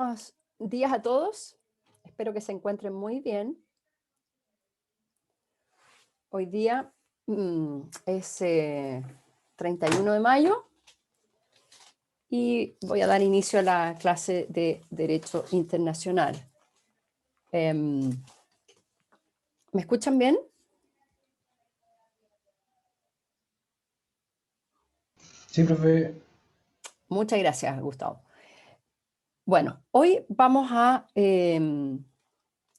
Buenos días a todos. Espero que se encuentren muy bien. Hoy día es 31 de mayo y voy a dar inicio a la clase de Derecho Internacional. ¿Me escuchan bien? Sí, profe. Muchas gracias, Gustavo. Bueno, hoy vamos a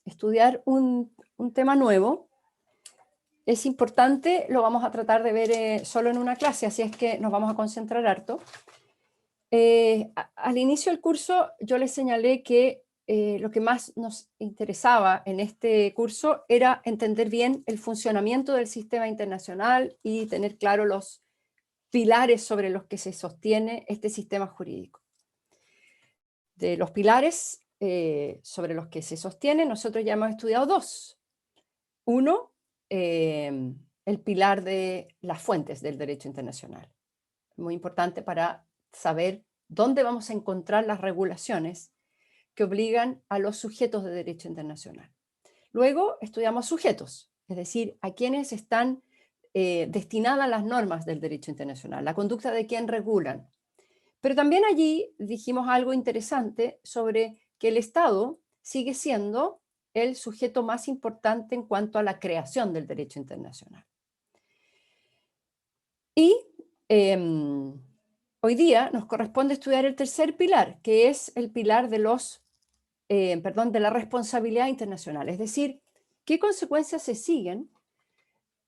estudiar un tema nuevo. Es importante, lo vamos a tratar de ver solo en una clase, así es que nos vamos a concentrar harto. Al inicio del curso yo les señalé que lo que más nos interesaba en este curso era entender bien el funcionamiento del sistema internacional y tener claro los pilares sobre los que se sostiene este sistema jurídico. De los pilares sobre los que se sostiene, nosotros ya hemos estudiado dos. Uno, el pilar de las fuentes del derecho internacional. Muy importante para saber dónde vamos a encontrar las regulaciones que obligan a los sujetos de derecho internacional. Luego estudiamos sujetos, es decir, a quienes están destinadas las normas del derecho internacional, la conducta de quien regulan. Pero también allí dijimos algo interesante sobre que el Estado sigue siendo el sujeto más importante en cuanto a la creación del derecho internacional. Y hoy día nos corresponde estudiar el tercer pilar, que es el pilar de de la responsabilidad internacional, es decir, qué consecuencias se siguen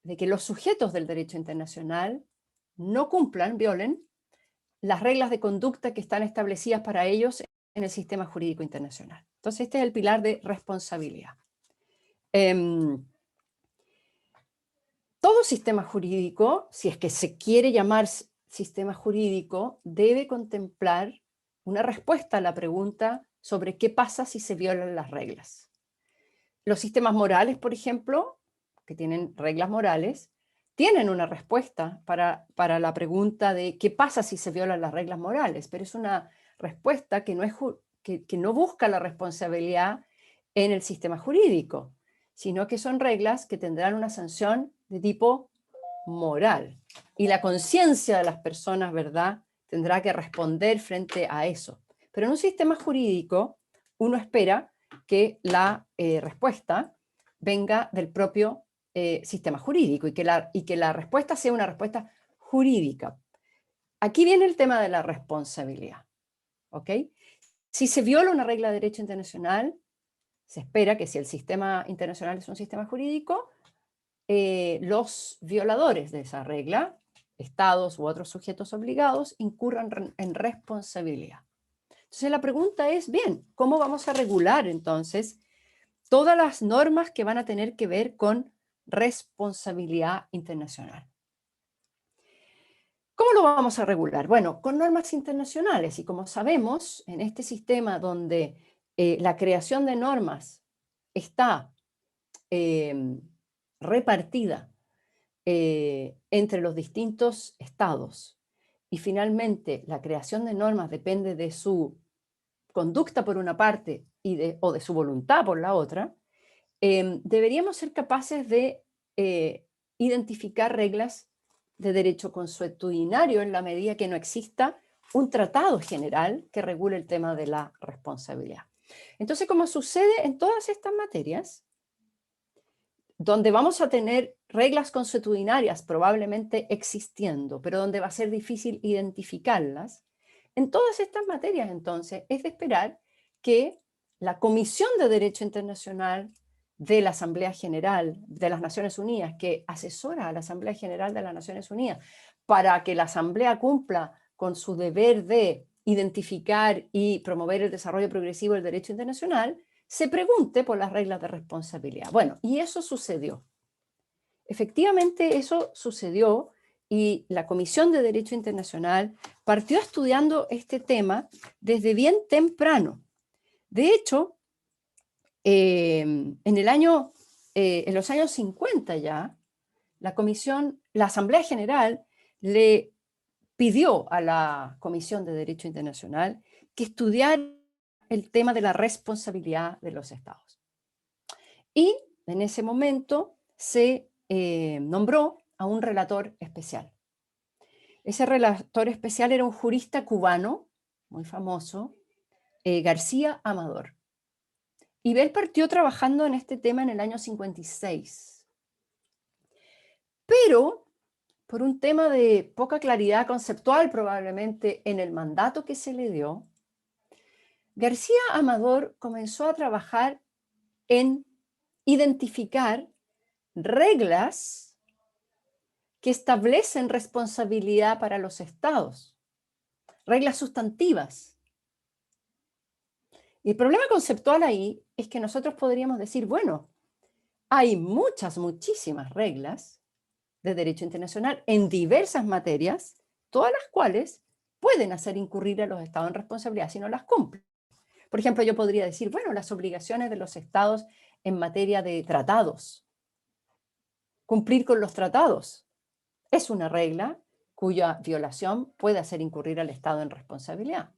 de que los sujetos del derecho internacional no cumplan, violen, las reglas de conducta que están establecidas para ellos en el sistema jurídico internacional. Entonces, este es el pilar de responsabilidad. Todo sistema jurídico, si es que se quiere llamar sistema jurídico, debe contemplar una respuesta a la pregunta sobre qué pasa si se violan las reglas. Los sistemas morales, por ejemplo, que tienen reglas morales, tienen una respuesta para la pregunta de qué pasa si se violan las reglas morales, pero es una respuesta que no busca la responsabilidad en el sistema jurídico, sino que son reglas que tendrán una sanción de tipo moral. Y la conciencia de las personas, ¿verdad?, tendrá que responder frente a eso. Pero en un sistema jurídico, uno espera que la respuesta venga del propio sistema jurídico y que la respuesta sea una respuesta jurídica. Aquí viene el tema de la responsabilidad. ¿Ok? Si se viola una regla de derecho internacional, se espera que si el sistema internacional es un sistema jurídico, los violadores de esa regla, estados u otros sujetos obligados, incurran en responsabilidad. Entonces la pregunta es, bien, ¿cómo vamos a regular entonces todas las normas que van a tener que ver con responsabilidad internacional? ¿Cómo lo vamos a regular? Bueno, con normas internacionales, y como sabemos, en este sistema donde la creación de normas está repartida entre los distintos estados y finalmente la creación de normas depende de su conducta por una parte o de su voluntad por la otra, deberíamos ser capaces de identificar reglas de derecho consuetudinario en la medida que no exista un tratado general que regule el tema de la responsabilidad. Entonces, como sucede en todas estas materias, donde vamos a tener reglas consuetudinarias probablemente existiendo, pero donde va a ser difícil identificarlas, en todas estas materias entonces es de esperar que la Comisión de Derecho Internacional de la Asamblea General de las Naciones Unidas, que asesora a la Asamblea General de las Naciones Unidas para que la Asamblea cumpla con su deber de identificar y promover el desarrollo progresivo del derecho internacional, se pregunte por las reglas de responsabilidad. Bueno, y eso sucedió. Efectivamente, eso sucedió y la Comisión de Derecho Internacional partió estudiando este tema desde bien temprano. De hecho, en los años 50 ya, la Asamblea General le pidió a la Comisión de Derecho Internacional que estudiara el tema de la responsabilidad de los estados. Y en ese momento se nombró a un relator especial. Ese relator especial era un jurista cubano, muy famoso, García Amador. Y él partió trabajando en este tema en el año 56. Pero, por un tema de poca claridad conceptual probablemente en el mandato que se le dio, García Amador comenzó a trabajar en identificar reglas que establecen responsabilidad para los estados, reglas sustantivas. Y el problema conceptual ahí es que nosotros podríamos decir, bueno, hay muchísimas reglas de derecho internacional en diversas materias, todas las cuales pueden hacer incurrir a los estados en responsabilidad si no las cumplen. Por ejemplo, yo podría decir, bueno, las obligaciones de los estados en materia de tratados. Cumplir con los tratados es una regla cuya violación puede hacer incurrir al estado en responsabilidad.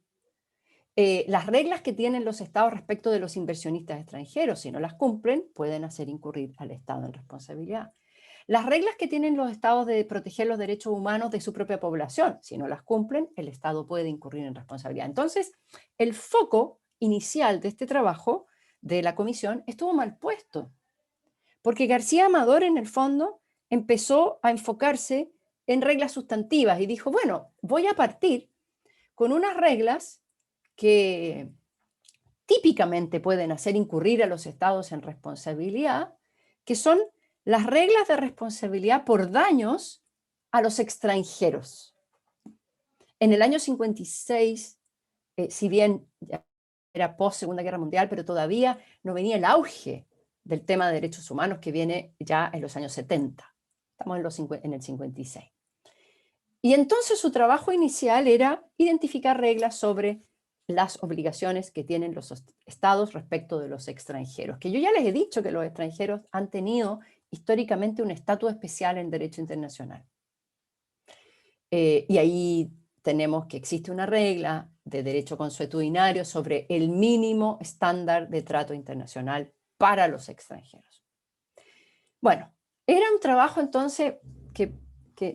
Las reglas que tienen los estados respecto de los inversionistas extranjeros, si no las cumplen, pueden hacer incurrir al estado en responsabilidad. Las reglas que tienen los estados de proteger los derechos humanos de su propia población, si no las cumplen, el estado puede incurrir en responsabilidad. Entonces, el foco inicial de este trabajo de la comisión estuvo mal puesto, porque García Amador en el fondo empezó a enfocarse en reglas sustantivas y dijo, bueno, voy a partir con unas reglas que típicamente pueden hacer incurrir a los estados en responsabilidad, que son las reglas de responsabilidad por daños a los extranjeros. En el año 56, si bien ya era post Segunda Guerra Mundial, pero todavía no venía el auge del tema de derechos humanos que viene ya en los años 70. Estamos en el 56. Y entonces su trabajo inicial era identificar reglas sobre las obligaciones que tienen los estados respecto de los extranjeros, que yo ya les he dicho que los extranjeros han tenido históricamente un estatus especial en derecho internacional. Y ahí tenemos que existe una regla de derecho consuetudinario sobre el mínimo estándar de trato internacional para los extranjeros. Bueno, era un trabajo entonces que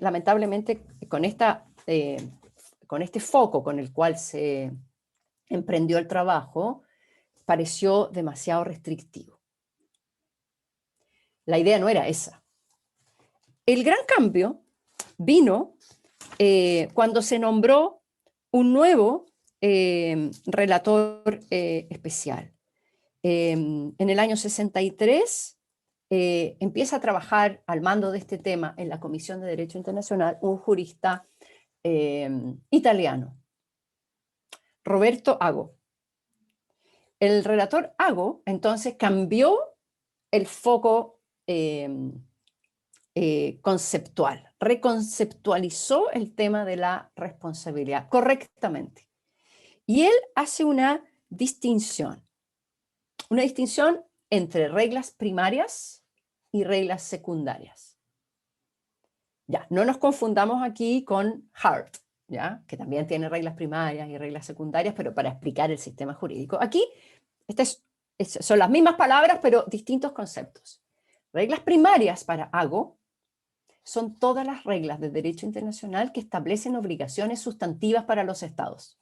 lamentablemente con este foco con el cual se emprendió el trabajo, pareció demasiado restrictivo. La idea no era esa. El gran cambio vino cuando se nombró un nuevo relator especial. En el año 63 empieza a trabajar al mando de este tema en la Comisión de Derecho Internacional un jurista italiano, Roberto Ago. El relator Ago entonces cambió el foco conceptual, reconceptualizó el tema de la responsabilidad correctamente. Y él hace una distinción entre reglas primarias y reglas secundarias. Ya, no nos confundamos aquí con Hart, ¿ya? Que también tiene reglas primarias y reglas secundarias, pero para explicar el sistema jurídico. Aquí son las mismas palabras, pero distintos conceptos. Reglas primarias para Ago son todas las reglas de derecho internacional que establecen obligaciones sustantivas para los estados.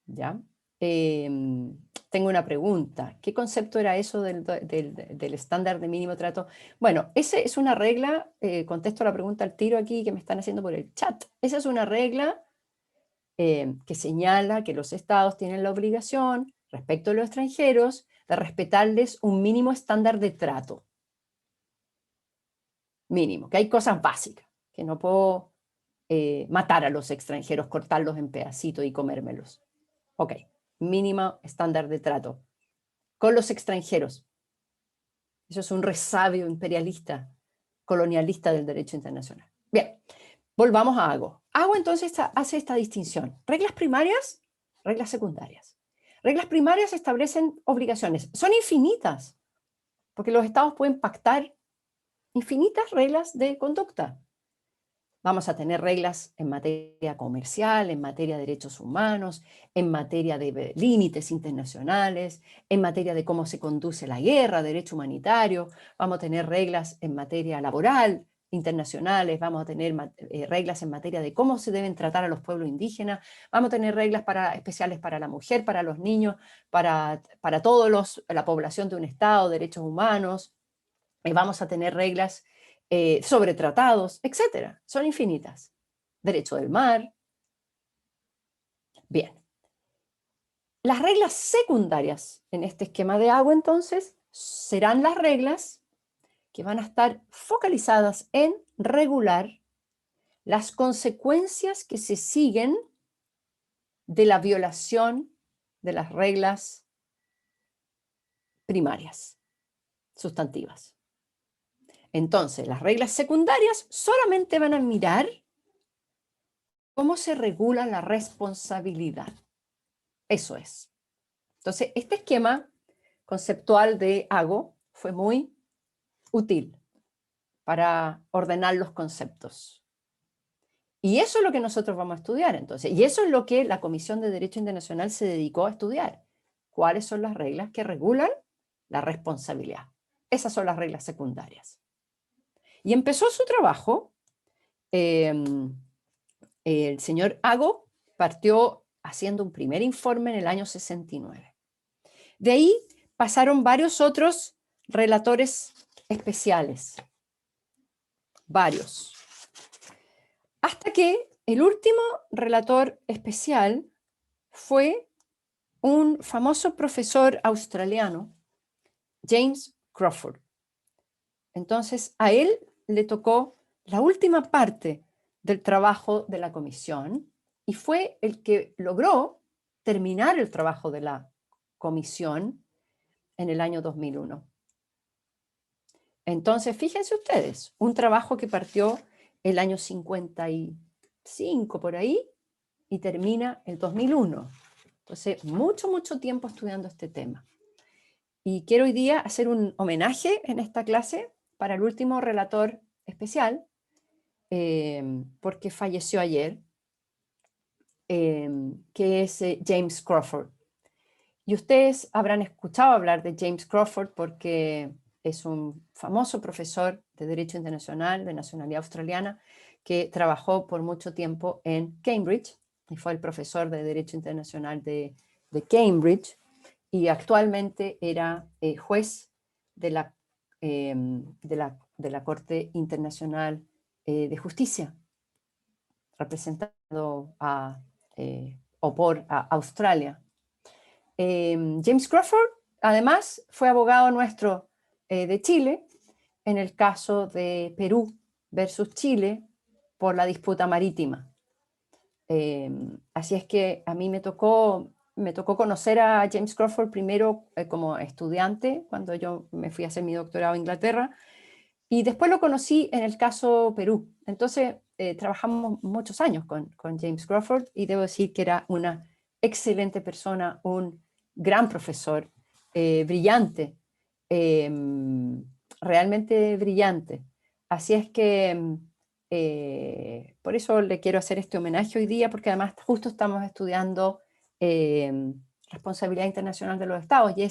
¿Ya? Tengo una pregunta. ¿Qué concepto era eso del estándar de mínimo trato? Bueno, esa es una regla, contesto la pregunta al tiro aquí que me están haciendo por el chat. Esa es una regla que señala que los estados tienen la obligación, respecto a los extranjeros, de respetarles un mínimo estándar de trato. Mínimo, que hay cosas básicas, que no puedo matar a los extranjeros, cortarlos en pedacitos y comérmelos. Ok, mínimo estándar de trato con los extranjeros. Eso es un resabio imperialista, colonialista del derecho internacional. Bien, volvamos a Ago. Ago entonces hace esta distinción. Reglas primarias, reglas secundarias. Reglas primarias establecen obligaciones. Son infinitas, porque los estados pueden pactar infinitas reglas de conducta. Vamos a tener reglas en materia comercial, en materia de derechos humanos, en materia de límites internacionales, en materia de cómo se conduce la guerra, derecho humanitario. Vamos a tener reglas en materia laboral, internacionales. Vamos a tener reglas en materia de cómo se deben tratar a los pueblos indígenas. Vamos a tener reglas especiales para la mujer, para los niños, para toda la población de un Estado, derechos humanos. Vamos a tener reglas sobre tratados, etcétera. Son infinitas. Derecho del mar. Bien. Las reglas secundarias en este esquema de agua, entonces, serán las reglas que van a estar focalizadas en regular las consecuencias que se siguen de la violación de las reglas primarias, sustantivas. Entonces, las reglas secundarias solamente van a mirar cómo se regula la responsabilidad. Eso es. Entonces, este esquema conceptual de Ago fue muy útil para ordenar los conceptos. Y eso es lo que nosotros vamos a estudiar entonces. Y eso es lo que la Comisión de Derecho Internacional se dedicó a estudiar. ¿Cuáles son las reglas que regulan la responsabilidad? Esas son las reglas secundarias. Y empezó su trabajo, el señor Ago partió haciendo un primer informe en el año 69. De ahí pasaron varios otros relatores especiales, varios. Hasta que el último relator especial fue un famoso profesor australiano, James Crawford. Entonces, a él le tocó la última parte del trabajo de la comisión y fue el que logró terminar el trabajo de la comisión en el año 2001. Entonces, fíjense ustedes, un trabajo que partió el año 55 por ahí y termina el 2001. Entonces, mucho tiempo estudiando este tema. Y quiero hoy día hacer un homenaje en esta clase para el último relator especial, porque falleció ayer, que es James Crawford. Y ustedes habrán escuchado hablar de James Crawford porque es un famoso profesor de Derecho Internacional de nacionalidad australiana que trabajó por mucho tiempo en Cambridge y fue el profesor de Derecho Internacional de Cambridge y actualmente era juez de la Corte Internacional de Justicia, representando por Australia. James Crawford, además, fue abogado nuestro de Chile en el caso de Perú versus Chile por la disputa marítima. Así es que a mí me tocó conocer a James Crawford primero como estudiante, cuando yo me fui a hacer mi doctorado en Inglaterra, y después lo conocí en el caso Perú. Entonces, trabajamos muchos años con James Crawford y debo decir que era una excelente persona, un gran profesor, brillante, realmente brillante. Así es que por eso le quiero hacer este homenaje hoy día, porque además justo estamos estudiando responsabilidad internacional de los estados y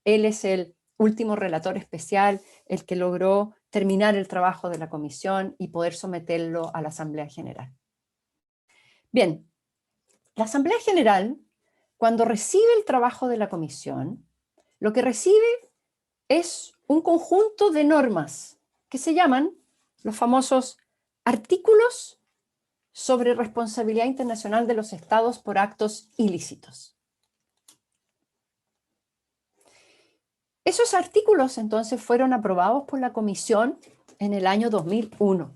él es el último relator especial, el que logró terminar el trabajo de la comisión y poder someterlo a la Asamblea General. Bien, la Asamblea General, cuando recibe el trabajo de la comisión, lo que recibe es un conjunto de normas que se llaman los famosos artículos sobre responsabilidad internacional de los estados por actos ilícitos. Esos artículos entonces fueron aprobados por la Comisión en el año 2001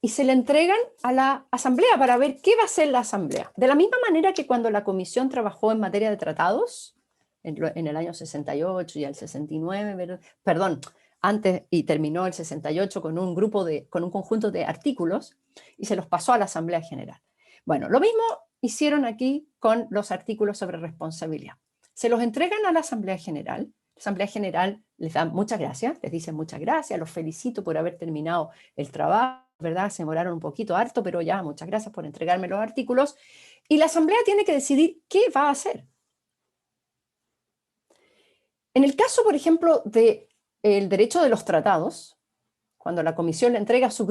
y se le entregan a la Asamblea para ver qué va a hacer la Asamblea. De la misma manera que cuando la Comisión trabajó en materia de tratados, en el año 68 y el 69, perdón, antes y terminó el 68 con un conjunto de artículos y se los pasó a la Asamblea General. Bueno, lo mismo hicieron aquí con los artículos sobre responsabilidad. Se los entregan a la Asamblea General La Asamblea General les da muchas gracias, les dice muchas gracias, los felicito por haber terminado el trabajo, ¿verdad? Se demoraron un poquito harto, pero ya, muchas gracias por entregarme los artículos. Y la Asamblea tiene que decidir qué va a hacer. En el caso, por ejemplo, del derecho de los tratados, cuando la Comisión le entrega su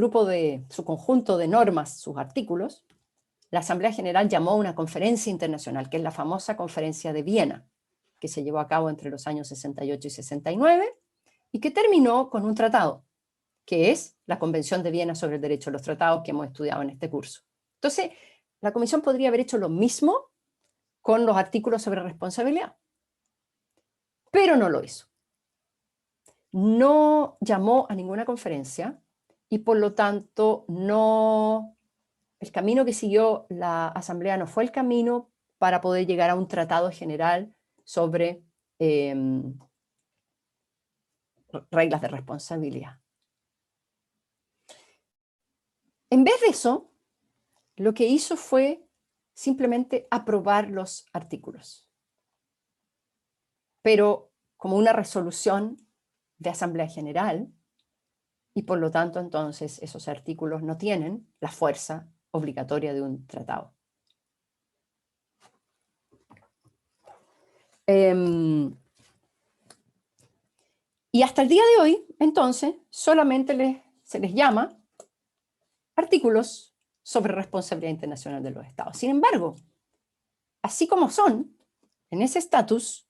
conjunto de normas, sus artículos, la Asamblea General llamó a una conferencia internacional, que es la famosa Conferencia de Viena, que se llevó a cabo entre los años 68 y 69, y que terminó con un tratado, que es la Convención de Viena sobre el Derecho de los Tratados que hemos estudiado en este curso. Entonces, la Comisión podría haber hecho lo mismo con los artículos sobre responsabilidad, pero no lo hizo. No llamó a ninguna conferencia y por lo tanto el camino que siguió la Asamblea no fue el camino para poder llegar a un tratado general sobre reglas de responsabilidad. En vez de eso, lo que hizo fue simplemente aprobar los artículos, pero como una resolución de Asamblea General, y por lo tanto entonces esos artículos no tienen la fuerza obligatoria de un tratado. Y hasta el día de hoy, entonces, solamente se les llama artículos sobre responsabilidad internacional de los estados. Sin embargo, así como son, en ese estatus,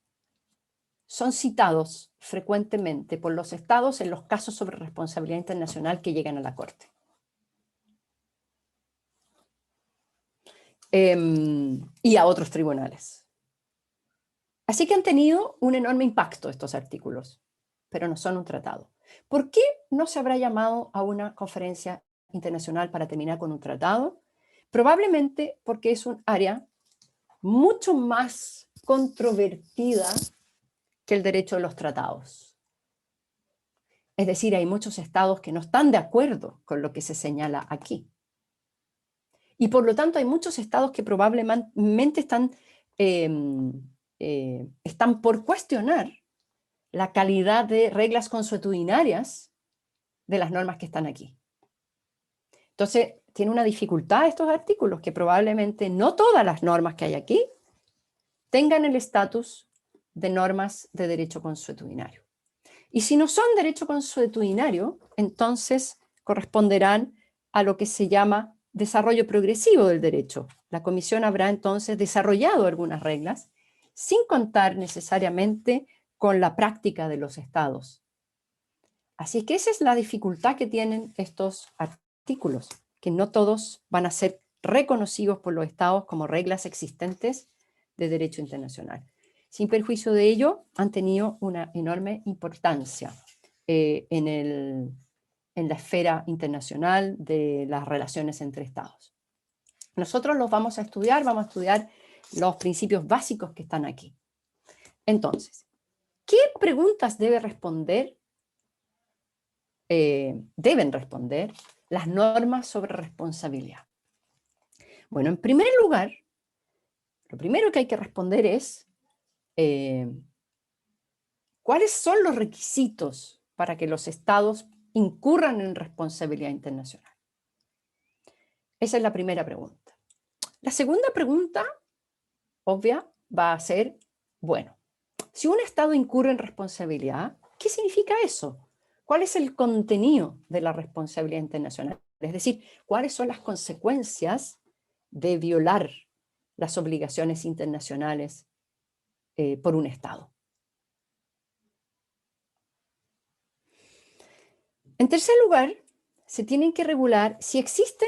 son citados frecuentemente por los estados en los casos sobre responsabilidad internacional que llegan a la Corte. Y a otros tribunales. Así que han tenido un enorme impacto estos artículos, pero no son un tratado. ¿Por qué no se habrá llamado a una conferencia internacional para terminar con un tratado? Probablemente porque es un área mucho más controvertida que el derecho de los tratados. Es decir, hay muchos estados que no están de acuerdo con lo que se señala aquí. Y por lo tanto hay muchos estados que probablemente están por cuestionar la calidad de reglas consuetudinarias de las normas que están aquí. Entonces, tiene una dificultad estos artículos, que probablemente no todas las normas que hay aquí tengan el estatus de normas de derecho consuetudinario. Y si no son derecho consuetudinario, entonces corresponderán a lo que se llama desarrollo progresivo del derecho. La Comisión habrá entonces desarrollado algunas reglas sin contar necesariamente con la práctica de los estados. Así que esa es la dificultad que tienen estos artículos, que no todos van a ser reconocidos por los estados como reglas existentes de derecho internacional. Sin perjuicio de ello, han tenido una enorme importancia en la esfera internacional de las relaciones entre estados. Nosotros los vamos a estudiar los principios básicos que están aquí. Entonces, ¿qué preguntas deben responder las normas sobre responsabilidad? Bueno, en primer lugar, lo primero que hay que responder es ¿cuáles son los requisitos para que los estados incurran en responsabilidad internacional? Esa es la primera pregunta. La segunda pregunta, obvia, va a ser, bueno, si un estado incurre en responsabilidad, ¿qué significa eso? ¿Cuál es el contenido de la responsabilidad internacional? Es decir, ¿cuáles son las consecuencias de violar las obligaciones internacionales por un estado? En tercer lugar, se tienen que regular si existen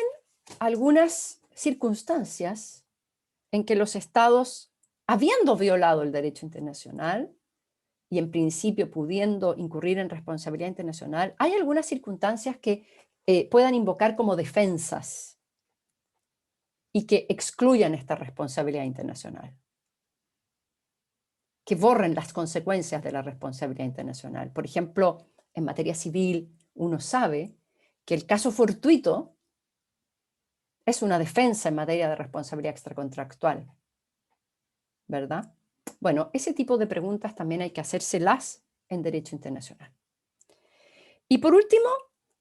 algunas circunstancias en que los estados, habiendo violado el derecho internacional y en principio pudiendo incurrir en responsabilidad internacional, hay algunas circunstancias que puedan invocar como defensas y que excluyan esta responsabilidad internacional, que borren las consecuencias de la responsabilidad internacional. Por ejemplo, en materia civil, uno sabe que el caso fortuito es una defensa en materia de responsabilidad extracontractual, ¿verdad? Bueno, ese tipo de preguntas también hay que hacérselas en derecho internacional. Y por último,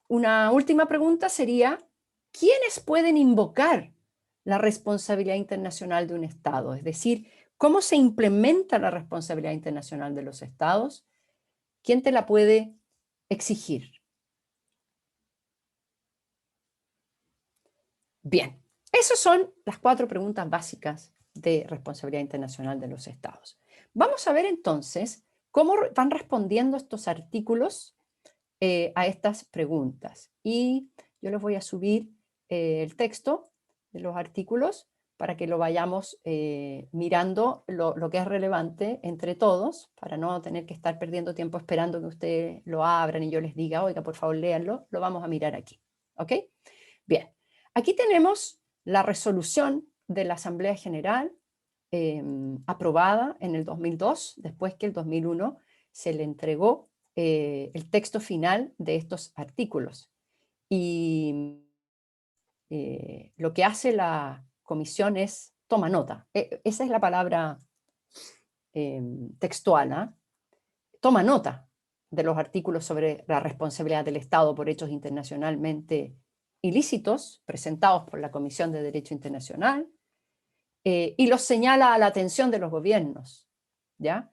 una última pregunta sería, ¿quiénes pueden invocar la responsabilidad internacional de un Estado? Es decir, ¿cómo se implementa la responsabilidad internacional de los Estados? ¿Quién te la puede exigir? Bien, esas son las 4 preguntas básicas de responsabilidad internacional de los Estados. Vamos a ver entonces cómo van respondiendo estos artículos a estas preguntas. Y yo les voy a subir el texto de los artículos para que lo vayamos mirando lo que es relevante entre todos, para no tener que estar perdiendo tiempo esperando que ustedes lo abran y yo les diga, oiga, por favor, léanlo. Lo vamos a mirar aquí. ¿Ok? Bien. Aquí tenemos la resolución de la Asamblea General aprobada en el 2002, después que el 2001 se le entregó el texto final de estos artículos. Y lo que hace la comisión es toma nota. Esa es la palabra textual, ¿eh? Toma nota de los artículos sobre la responsabilidad del Estado por hechos internacionalmente ilícitos presentados por la Comisión de Derecho Internacional y los señala a la atención de los gobiernos, ¿ya?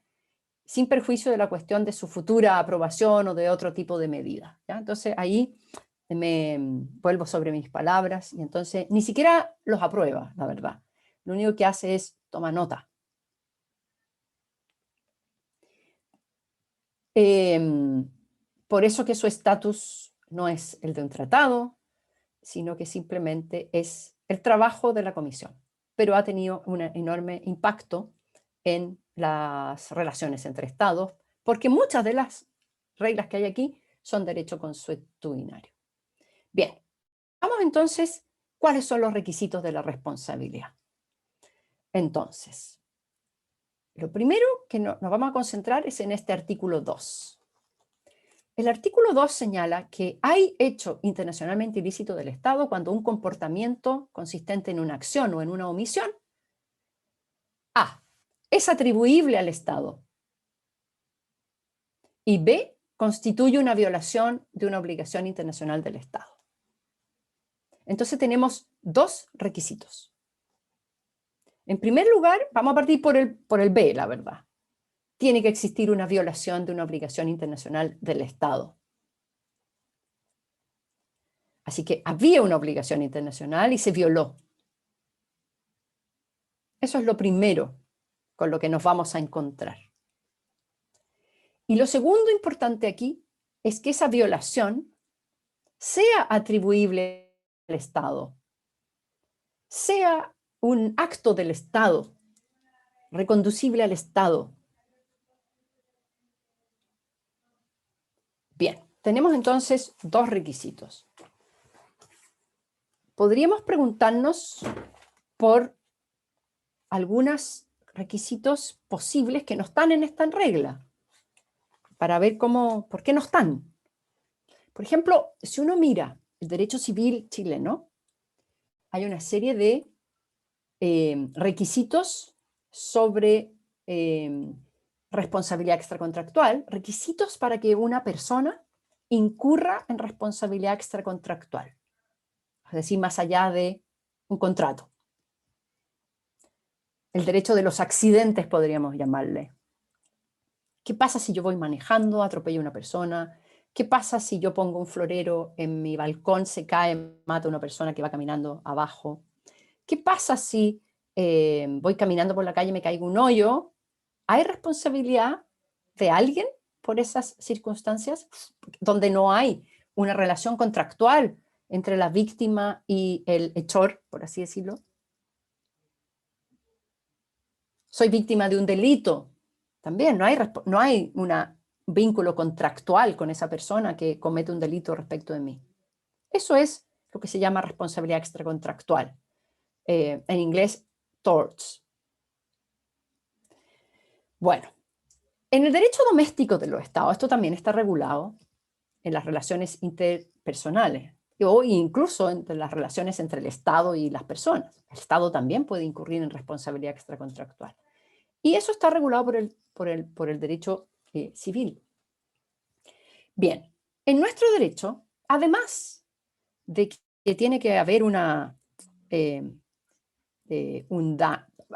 Sin perjuicio de la cuestión de su futura aprobación o de otro tipo de medida, ¿ya? Entonces ahí me vuelvo sobre mis palabras y entonces ni siquiera los aprueba, la verdad. Lo único que hace es toma nota. Por eso que su estatus no es el de un tratado, sino que simplemente es el trabajo de la comisión, pero ha tenido un enorme impacto en las relaciones entre estados, porque muchas de las reglas que hay aquí son derecho consuetudinario. Bien, vamos entonces, ¿cuáles son los requisitos de la responsabilidad? Entonces, lo primero que nos vamos a concentrar es en este artículo 2. El artículo 2 señala que hay hecho internacionalmente ilícito del Estado cuando un comportamiento consistente en una acción o en una omisión A. Es atribuible al Estado y B. Constituye una violación de una obligación internacional del Estado. Entonces tenemos 2 requisitos. En primer lugar, vamos a partir por el B, la verdad. Tiene que existir una violación de una obligación internacional del Estado. Así que había una obligación internacional y se violó. Eso es lo primero con lo que nos vamos a encontrar. Y lo segundo importante aquí es que esa violación sea atribuible al Estado, sea un acto del Estado, reconducible al Estado. Bien, tenemos entonces 2 requisitos. Podríamos preguntarnos por algunos requisitos posibles que no están en esta regla, para ver por qué no están. Por ejemplo, si uno mira el derecho civil chileno, hay una serie de requisitos sobre responsabilidad extracontractual, requisitos para que una persona incurra en responsabilidad extracontractual, es decir, más allá de un contrato. El derecho de los accidentes, podríamos llamarle. ¿Qué pasa si yo voy manejando, atropello a una persona? ¿Qué pasa si yo pongo un florero en mi balcón, se cae, mata a una persona que va caminando abajo? ¿Qué pasa si voy caminando por la calle y me caigo un hoyo? ¿Hay responsabilidad de alguien por esas circunstancias donde no hay una relación contractual entre la víctima y el hechor, por así decirlo? Soy víctima de un delito. También no hay un vínculo contractual con esa persona que comete un delito respecto de mí. Eso es lo que se llama responsabilidad extracontractual. En inglés, torts. Bueno, en el derecho doméstico de los estados, esto también está regulado en las relaciones interpersonales o incluso entre las relaciones entre el Estado y las personas. El Estado también puede incurrir en responsabilidad extracontractual. Y eso está regulado por el derecho civil. Bien, en nuestro derecho, además de que tiene que haber a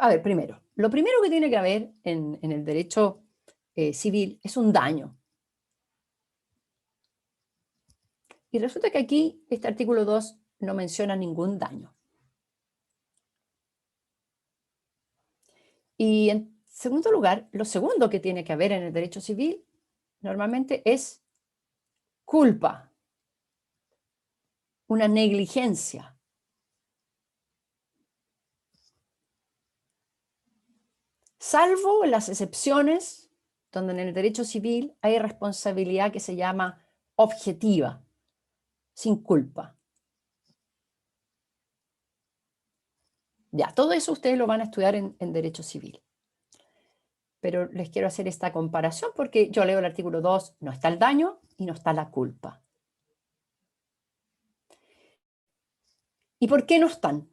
ver, primero, lo primero que tiene que haber en el derecho civil es un daño. Y resulta que aquí este artículo 2 no menciona ningún daño. Y en segundo lugar, lo segundo que tiene que haber en el derecho civil normalmente es culpa, una negligencia. Salvo las excepciones donde en el derecho civil hay responsabilidad que se llama objetiva, sin culpa. Ya, todo eso ustedes lo van a estudiar en derecho civil. Pero les quiero hacer esta comparación porque yo leo el artículo 2, no está el daño y no está la culpa. ¿Y por qué no están?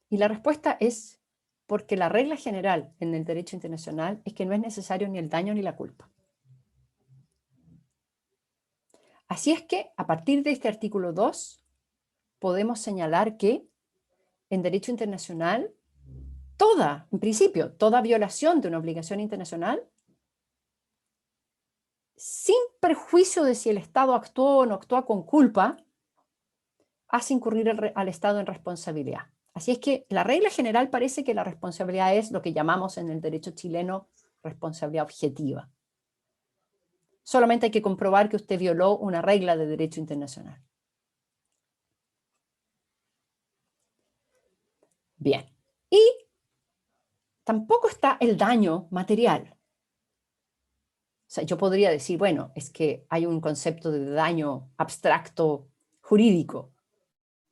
Y la respuesta es porque la regla general en el derecho internacional es que no es necesario ni el daño ni la culpa. Así es que, a partir de este artículo 2, podemos señalar que en derecho internacional, en principio, toda violación de una obligación internacional, sin perjuicio de si el Estado actuó o no actuó con culpa, hace incurrir al Estado en responsabilidad. Así es que la regla general parece que la responsabilidad es lo que llamamos en el derecho chileno responsabilidad objetiva. Solamente hay que comprobar que usted violó una regla de derecho internacional. Bien. Y tampoco está el daño material. O sea, yo podría decir, bueno, es que hay un concepto de daño abstracto jurídico.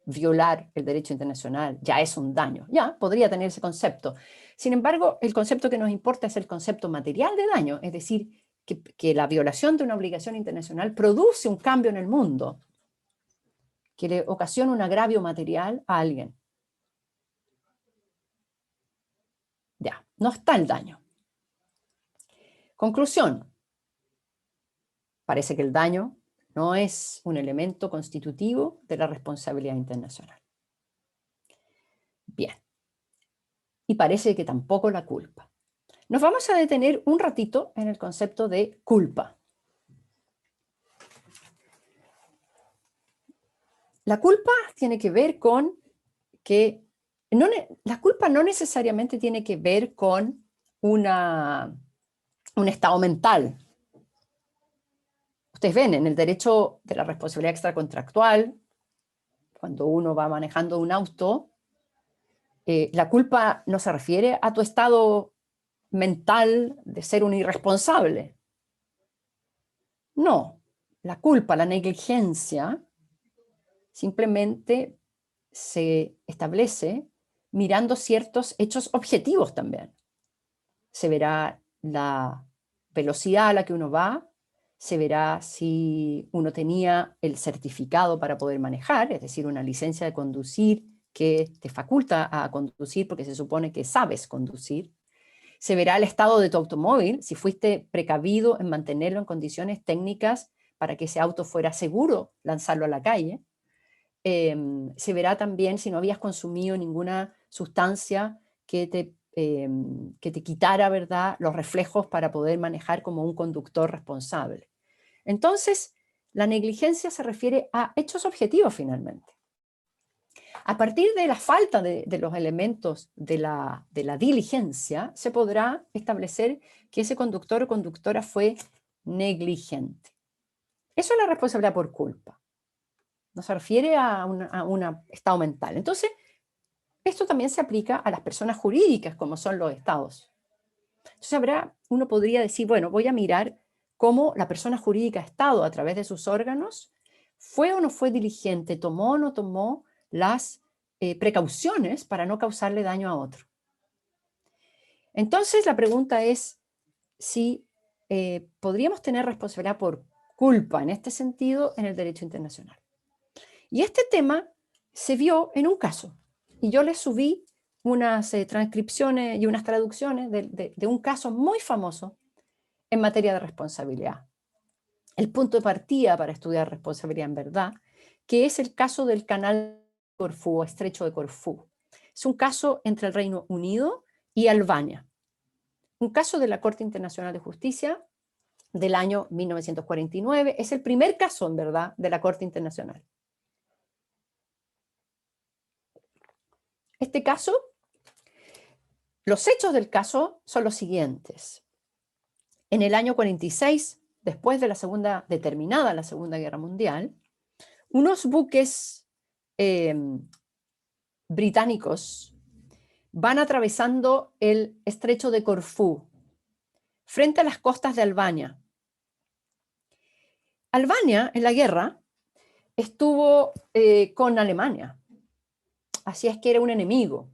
Violar el derecho internacional ya es un daño. Ya, podría tener ese concepto. Sin embargo, el concepto que nos importa es el concepto material de daño, es decir, que la violación de una obligación internacional produce un cambio en el mundo que le ocasiona un agravio material a alguien. Ya, no está el daño. Conclusión. Parece que el daño no es un elemento constitutivo de la responsabilidad internacional. Bien. Y parece que tampoco la culpa. Nos vamos a detener un ratito en el concepto de culpa. La culpa tiene que ver con que la culpa no necesariamente tiene que ver con un estado mental. Ustedes ven, en el derecho de la responsabilidad extracontractual, cuando uno va manejando un auto, la culpa no se refiere a tu estado mental de ser un irresponsable. No, la culpa, la negligencia, simplemente se establece mirando ciertos hechos objetivos también. Se verá la velocidad a la que uno va, se verá si uno tenía el certificado para poder manejar, es decir, una licencia de conducir que te faculta a conducir porque se supone que sabes conducir. Se verá el estado de tu automóvil, si fuiste precavido en mantenerlo en condiciones técnicas para que ese auto fuera seguro lanzarlo a la calle. Se verá también si no habías consumido ninguna sustancia que te quitara, ¿verdad?, los reflejos para poder manejar como un conductor responsable. Entonces, la negligencia se refiere a hechos objetivos finalmente. A partir de la falta de los elementos de la diligencia, se podrá establecer que ese conductor o conductora fue negligente. Eso es la responsabilidad por culpa. No se refiere a un estado mental. Entonces, esto también se aplica a las personas jurídicas, como son los estados. Entonces, uno podría decir, bueno, voy a mirar cómo la persona jurídica estado, a través de sus órganos, fue o no fue diligente, tomó o no tomó las precauciones para no causarle daño a otro. Entonces, la pregunta es si podríamos tener responsabilidad por culpa en este sentido en el derecho internacional. Y este tema se vio en un caso, y yo les subí unas transcripciones y unas traducciones de un caso muy famoso en materia de responsabilidad. el punto de partida para estudiar responsabilidad en verdad, que es el caso del canal de Corfú o estrecho de Corfú. Es un caso entre el Reino Unido y Albania. Un caso de la Corte Internacional de Justicia del año 1949. Es el primer caso, en verdad, de la Corte Internacional. Este caso, los hechos del caso son los siguientes. En el año 46, después de terminada la Segunda Guerra Mundial, unos buques británicos van atravesando el estrecho de Corfú, frente a las costas de Albania. Albania, en la guerra, estuvo con Alemania, así es que era un enemigo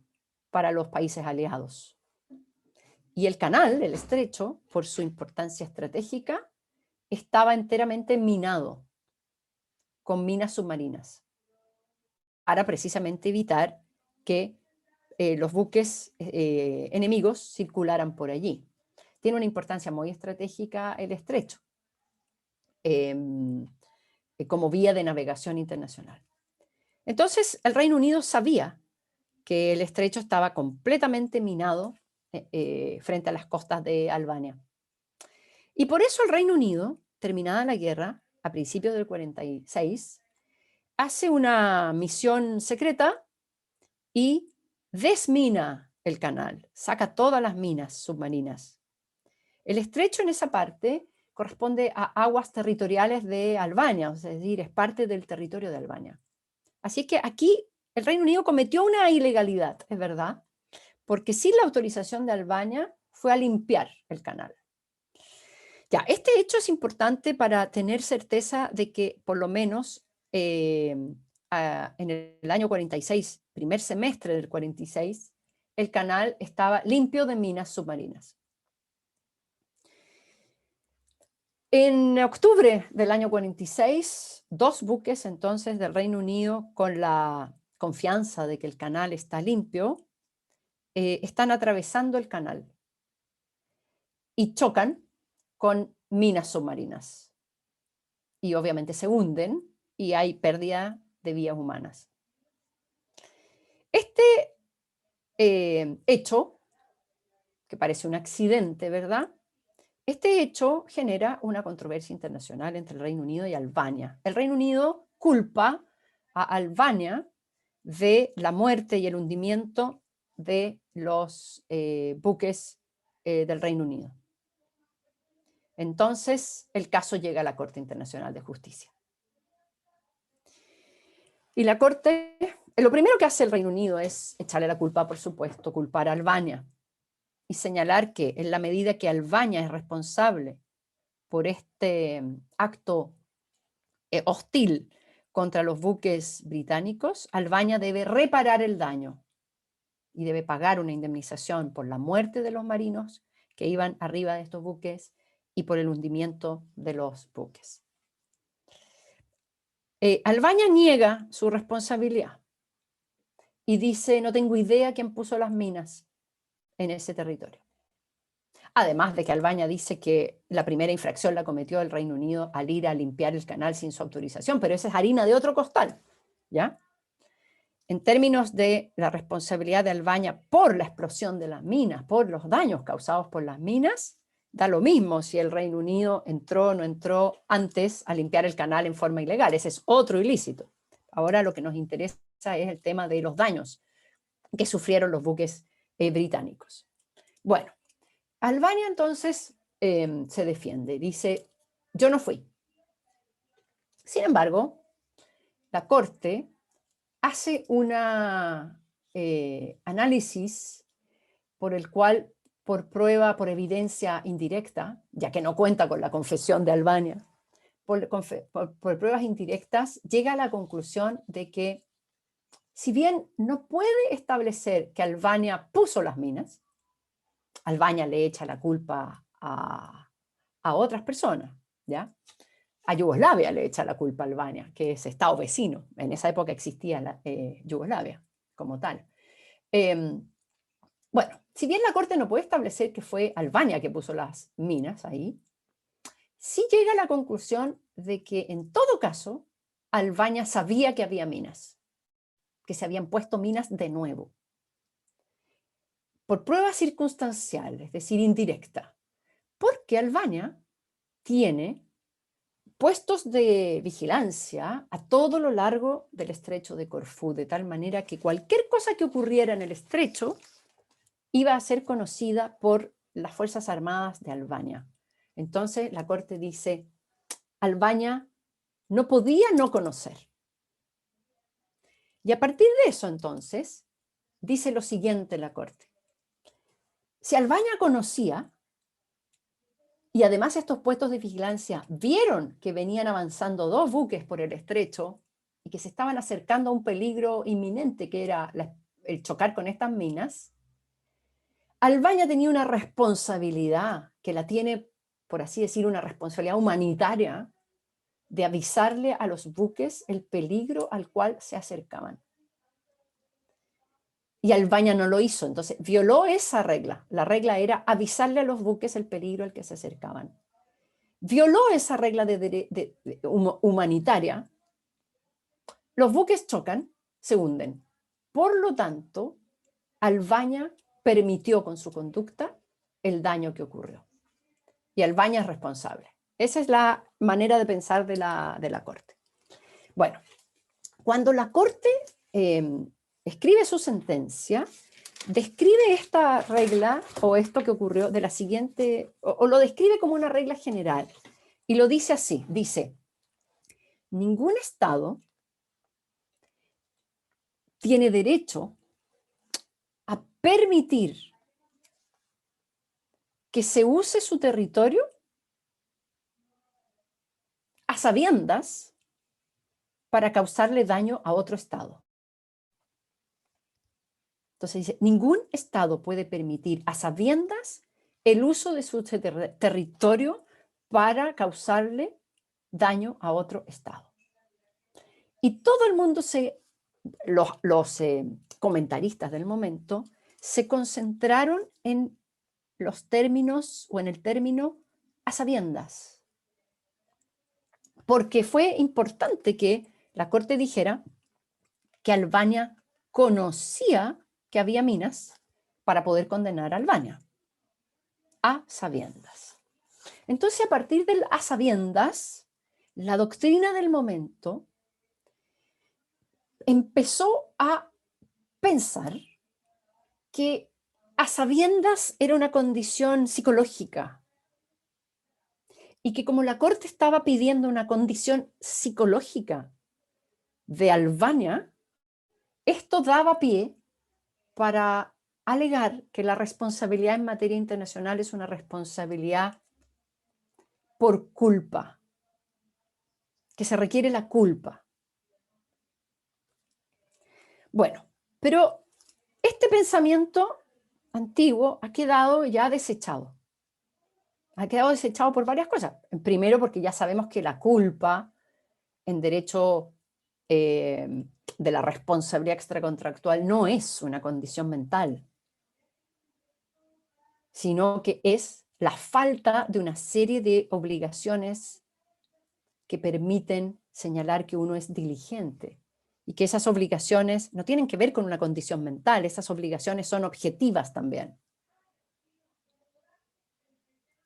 para los países aliados. Y el canal, el estrecho, por su importancia estratégica, estaba enteramente minado con minas submarinas, para precisamente evitar que los buques enemigos circularan por allí. Tiene una importancia muy estratégica el estrecho, como vía de navegación internacional. Entonces, el Reino Unido sabía que el estrecho estaba completamente minado frente a las costas de Albania. Y por eso el Reino Unido, terminada la guerra, a principios del 46, hace una misión secreta y desmina el canal, saca todas las minas submarinas. El estrecho en esa parte corresponde a aguas territoriales de Albania, es decir, es parte del territorio de Albania. Así que aquí el Reino Unido cometió una ilegalidad, es verdad, porque sin la autorización de Albania fue a limpiar el canal. Ya, este hecho es importante para tener certeza de que por lo menos en el año 46, primer semestre del 46, el canal estaba limpio de minas submarinas. En octubre del año 46, dos buques entonces del Reino Unido, con la confianza de que el canal está limpio, están atravesando el canal y chocan con minas submarinas. Y obviamente se hunden y hay pérdida de vidas humanas. Este hecho, que parece un accidente, ¿verdad? Este hecho genera una controversia internacional entre el Reino Unido y Albania. El Reino Unido culpa a Albania de la muerte y el hundimiento de los buques del Reino Unido. Entonces, el caso llega a la Corte Internacional de Justicia. Y la Corte, lo primero que hace el Reino Unido es echarle la culpa, por supuesto, culpar a Albania y señalar que en la medida que Albania es responsable por este acto hostil contra los buques británicos, Albania debe reparar el daño y debe pagar una indemnización por la muerte de los marinos que iban arriba de estos buques y por el hundimiento de los buques. Albania niega su responsabilidad y dice: no tengo idea quién puso las minas en ese territorio. Además de que Albania dice que la primera infracción la cometió el Reino Unido al ir a limpiar el canal sin su autorización, pero esa es harina de otro costal, ¿ya? En términos de la responsabilidad de Albania por la explosión de las minas, por los daños causados por las minas, da lo mismo si el Reino Unido entró o no entró antes a limpiar el canal en forma ilegal. Ese es otro ilícito. Ahora lo que nos interesa es el tema de los daños que sufrieron los buques británicos. Bueno, Albania entonces se defiende, dice: yo no fui. Sin embargo, la Corte hace un análisis por el cual, por prueba, por evidencia indirecta, ya que no cuenta con la confesión de Albania, por pruebas indirectas, llega a la conclusión de que, si bien no puede establecer que Albania puso las minas, Albania le echa la culpa a otras personas, ¿ya? A Yugoslavia le echa la culpa a Albania, que es Estado vecino. En esa época existía Yugoslavia como tal. Bueno, si bien la Corte no puede establecer que fue Albania que puso las minas ahí, sí llega a la conclusión de que en todo caso Albania sabía que había minas, que se habían puesto minas de nuevo. Por prueba circunstancial, es decir, indirecta, porque Albania tiene puestos de vigilancia a todo lo largo del estrecho de Corfú, de tal manera que cualquier cosa que ocurriera en el estrecho iba a ser conocida por las Fuerzas Armadas de Albania. Entonces la Corte dice, Albania no podía no conocer. Y a partir de eso, entonces, dice lo siguiente la Corte. Si Albania conocía, y además estos puestos de vigilancia vieron que venían avanzando 2 buques por el estrecho y que se estaban acercando a un peligro inminente que era el chocar con estas minas, Albania tenía una responsabilidad, que la tiene, por así decir, una responsabilidad humanitaria, de avisarle a los buques el peligro al cual se acercaban. Y Albania no lo hizo, entonces violó esa regla. La regla era avisarle a los buques el peligro al que se acercaban. Violó esa regla humanitaria. Los buques chocan, se hunden. Por lo tanto, Albania permitió con su conducta el daño que ocurrió. Y Albania es responsable. Esa es la manera de pensar de la Corte. Bueno, cuando la Corte escribe su sentencia, describe esta regla o esto que ocurrió de la siguiente, o lo describe como una regla general, y lo dice así, dice, ningún Estado tiene derecho a permitir que se use su territorio a sabiendas para causarle daño a otro Estado. Entonces dice, ningún Estado puede permitir a sabiendas el uso de su territorio para causarle daño a otro Estado. Y todo el mundo, los comentaristas del momento, se concentraron en los términos o en el término a sabiendas. Porque fue importante que la Corte dijera que Albania conocía que había minas para poder condenar a Albania. A sabiendas. Entonces, a partir del a sabiendas, la doctrina del momento empezó a pensar que a sabiendas era una condición psicológica y que como la Corte estaba pidiendo una condición psicológica de Albania, esto daba pie para alegar que la responsabilidad en materia internacional es una responsabilidad por culpa, que se requiere la culpa. Bueno, pero este pensamiento antiguo ha quedado ya desechado. Ha quedado desechado por varias cosas. Primero, porque ya sabemos que la culpa en derecho de la responsabilidad extracontractual no es una condición mental, sino que es la falta de una serie de obligaciones que permiten señalar que uno es diligente y que esas obligaciones no tienen que ver con una condición mental, esas obligaciones son objetivas también.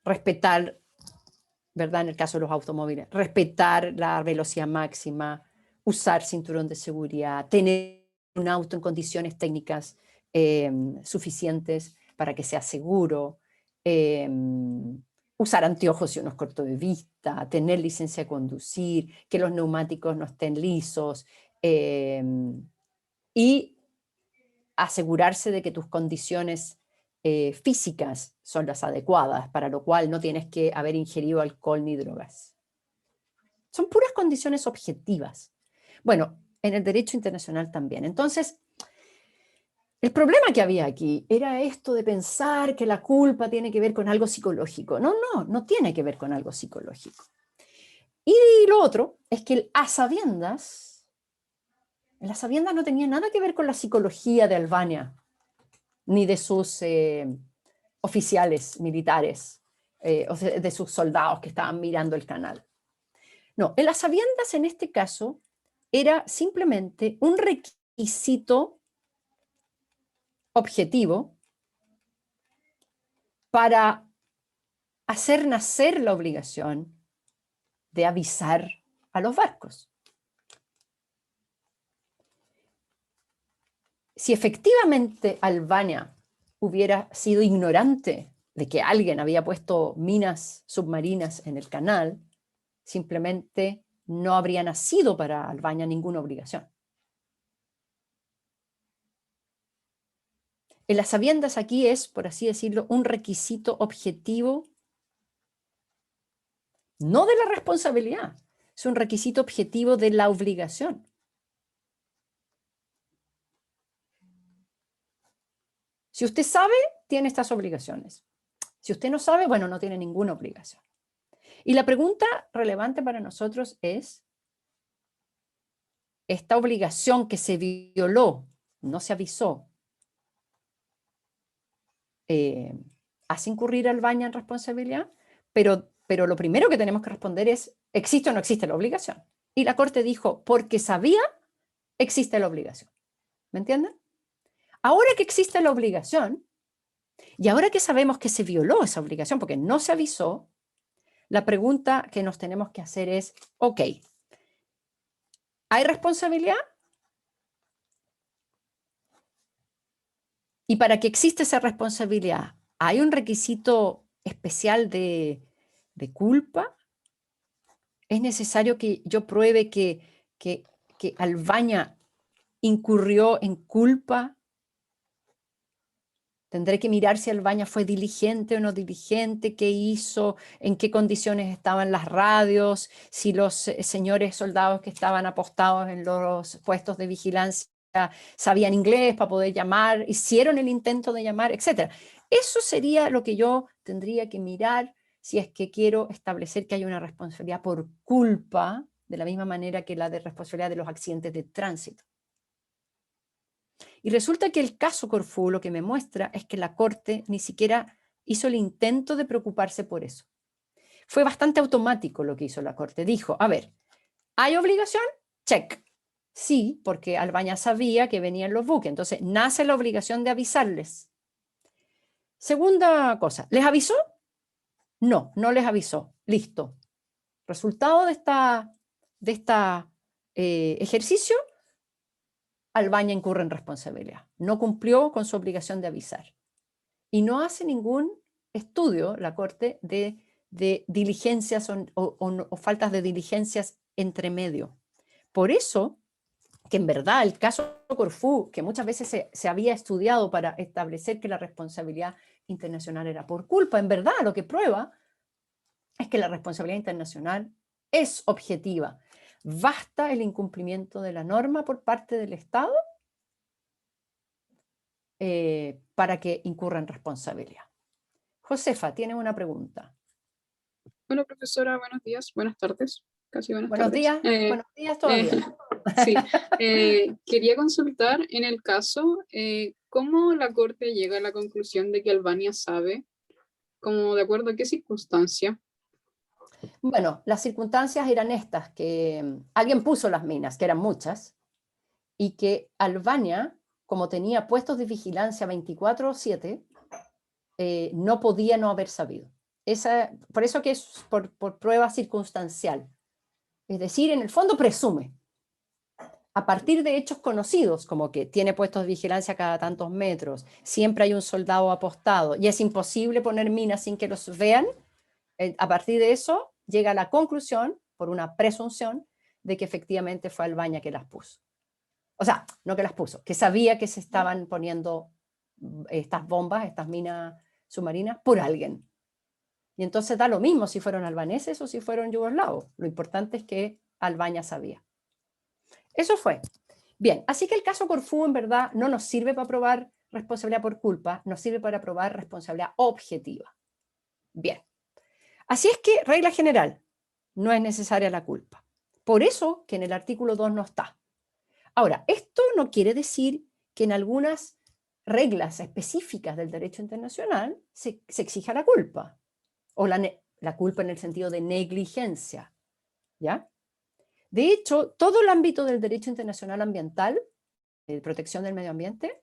Respetar, ¿verdad? En el caso de los automóviles, respetar la velocidad máxima, usar cinturón de seguridad, tener un auto en condiciones técnicas suficientes para que sea seguro, usar anteojos si uno es corto de vista, tener licencia de conducir, que los neumáticos no estén lisos, y asegurarse de que tus condiciones físicas son las adecuadas, para lo cual no tienes que haber ingerido alcohol ni drogas. Son puras condiciones objetivas. Bueno, en el derecho internacional también. Entonces, el problema que había aquí era esto de pensar que la culpa tiene que ver con algo psicológico. No, no, no tiene que ver con algo psicológico. Y lo otro es que el a sabiendas no tenía nada que ver con la psicología de Albania, ni de sus oficiales militares, o sea, de sus soldados que estaban mirando el canal. No, en las sabiendas en este caso era simplemente un requisito objetivo para hacer nacer la obligación de avisar a los barcos. Si efectivamente Albania hubiera sido ignorante de que alguien había puesto minas submarinas en el canal, simplemente no habría nacido para Albania ninguna obligación. En las sabiendas aquí es, por así decirlo, un requisito objetivo, no de la responsabilidad, es un requisito objetivo de la obligación. Si usted sabe, tiene estas obligaciones. Si usted no sabe, bueno, no tiene ninguna obligación. Y la pregunta relevante para nosotros es, esta obligación que se violó, no se avisó, ¿hace incurrir a Albania en responsabilidad? Pero lo primero que tenemos que responder es, ¿existe o no existe la obligación? Y la Corte dijo, porque sabía, existe la obligación. ¿Me entienden? Ahora que existe la obligación, y ahora que sabemos que se violó esa obligación porque no se avisó, la pregunta que nos tenemos que hacer es, ok, ¿hay responsabilidad? Y para que exista esa responsabilidad, ¿hay un requisito especial de culpa? ¿Es necesario que yo pruebe que Albania incurrió en culpa? Tendré que mirar si Albania fue diligente o no diligente, qué hizo, en qué condiciones estaban las radios, si los señores soldados que estaban apostados en los puestos de vigilancia sabían inglés para poder llamar, hicieron el intento de llamar, etc. Eso sería lo que yo tendría que mirar si es que quiero establecer que hay una responsabilidad por culpa, de la misma manera que la de responsabilidad de los accidentes de tránsito. Y resulta que el caso Corfú lo que me muestra es que la Corte ni siquiera hizo el intento de preocuparse por eso. Fue bastante automático lo que hizo la Corte. Dijo, a ver, ¿hay obligación? Check. Sí, porque Albania sabía que venían los buques, entonces nace la obligación de avisarles. Segunda cosa, ¿les avisó? No, no les avisó. Listo. Resultado de esta ejercicio, Albania incurre en responsabilidad. No cumplió con su obligación de avisar. Y no hace ningún estudio, la Corte, de diligencias o faltas de diligencias entre medio. Por eso, que en verdad el caso Corfú, que muchas veces se había estudiado para establecer que la responsabilidad internacional era por culpa, en verdad lo que prueba es que la responsabilidad internacional es objetiva. ¿Basta el incumplimiento de la norma por parte del Estado para que incurra en responsabilidad? Josefa, tiene una pregunta. Bueno, profesora, buenos días, buenas tardes, casi buenas Buenos tardes. días todavía. Sí, quería consultar en el caso, ¿cómo la Corte llega a la conclusión de que Albania sabe? ¿Cómo de acuerdo a qué circunstancia? Bueno, las circunstancias eran estas, que alguien puso las minas, que eran muchas, y que Albania, como tenía puestos de vigilancia 24/7, no podía no haber sabido. Por eso que es por prueba circunstancial. Es decir, en el fondo presume, a partir de hechos conocidos, como que tiene puestos de vigilancia cada tantos metros, siempre hay un soldado apostado y es imposible poner minas sin que los vean, a partir de eso llega a la conclusión, por una presunción, de que efectivamente fue Albania que las puso. O sea, no que las puso, que sabía que se estaban poniendo estas bombas, estas minas submarinas, por alguien. Y entonces da lo mismo si fueron albaneses o si fueron yugoslavos. Lo importante es que Albania sabía. Eso fue. Bien, así que el caso Corfú en verdad no nos sirve para probar responsabilidad por culpa, nos sirve para probar responsabilidad objetiva. Bien. Así es que, regla general, no es necesaria la culpa. Por eso que en el artículo 2 no está. Ahora, esto no quiere decir que en algunas reglas específicas del derecho internacional se exija la culpa. o la culpa en el sentido de negligencia, ¿ya? De hecho, todo el ámbito del derecho internacional ambiental, de protección del medio ambiente,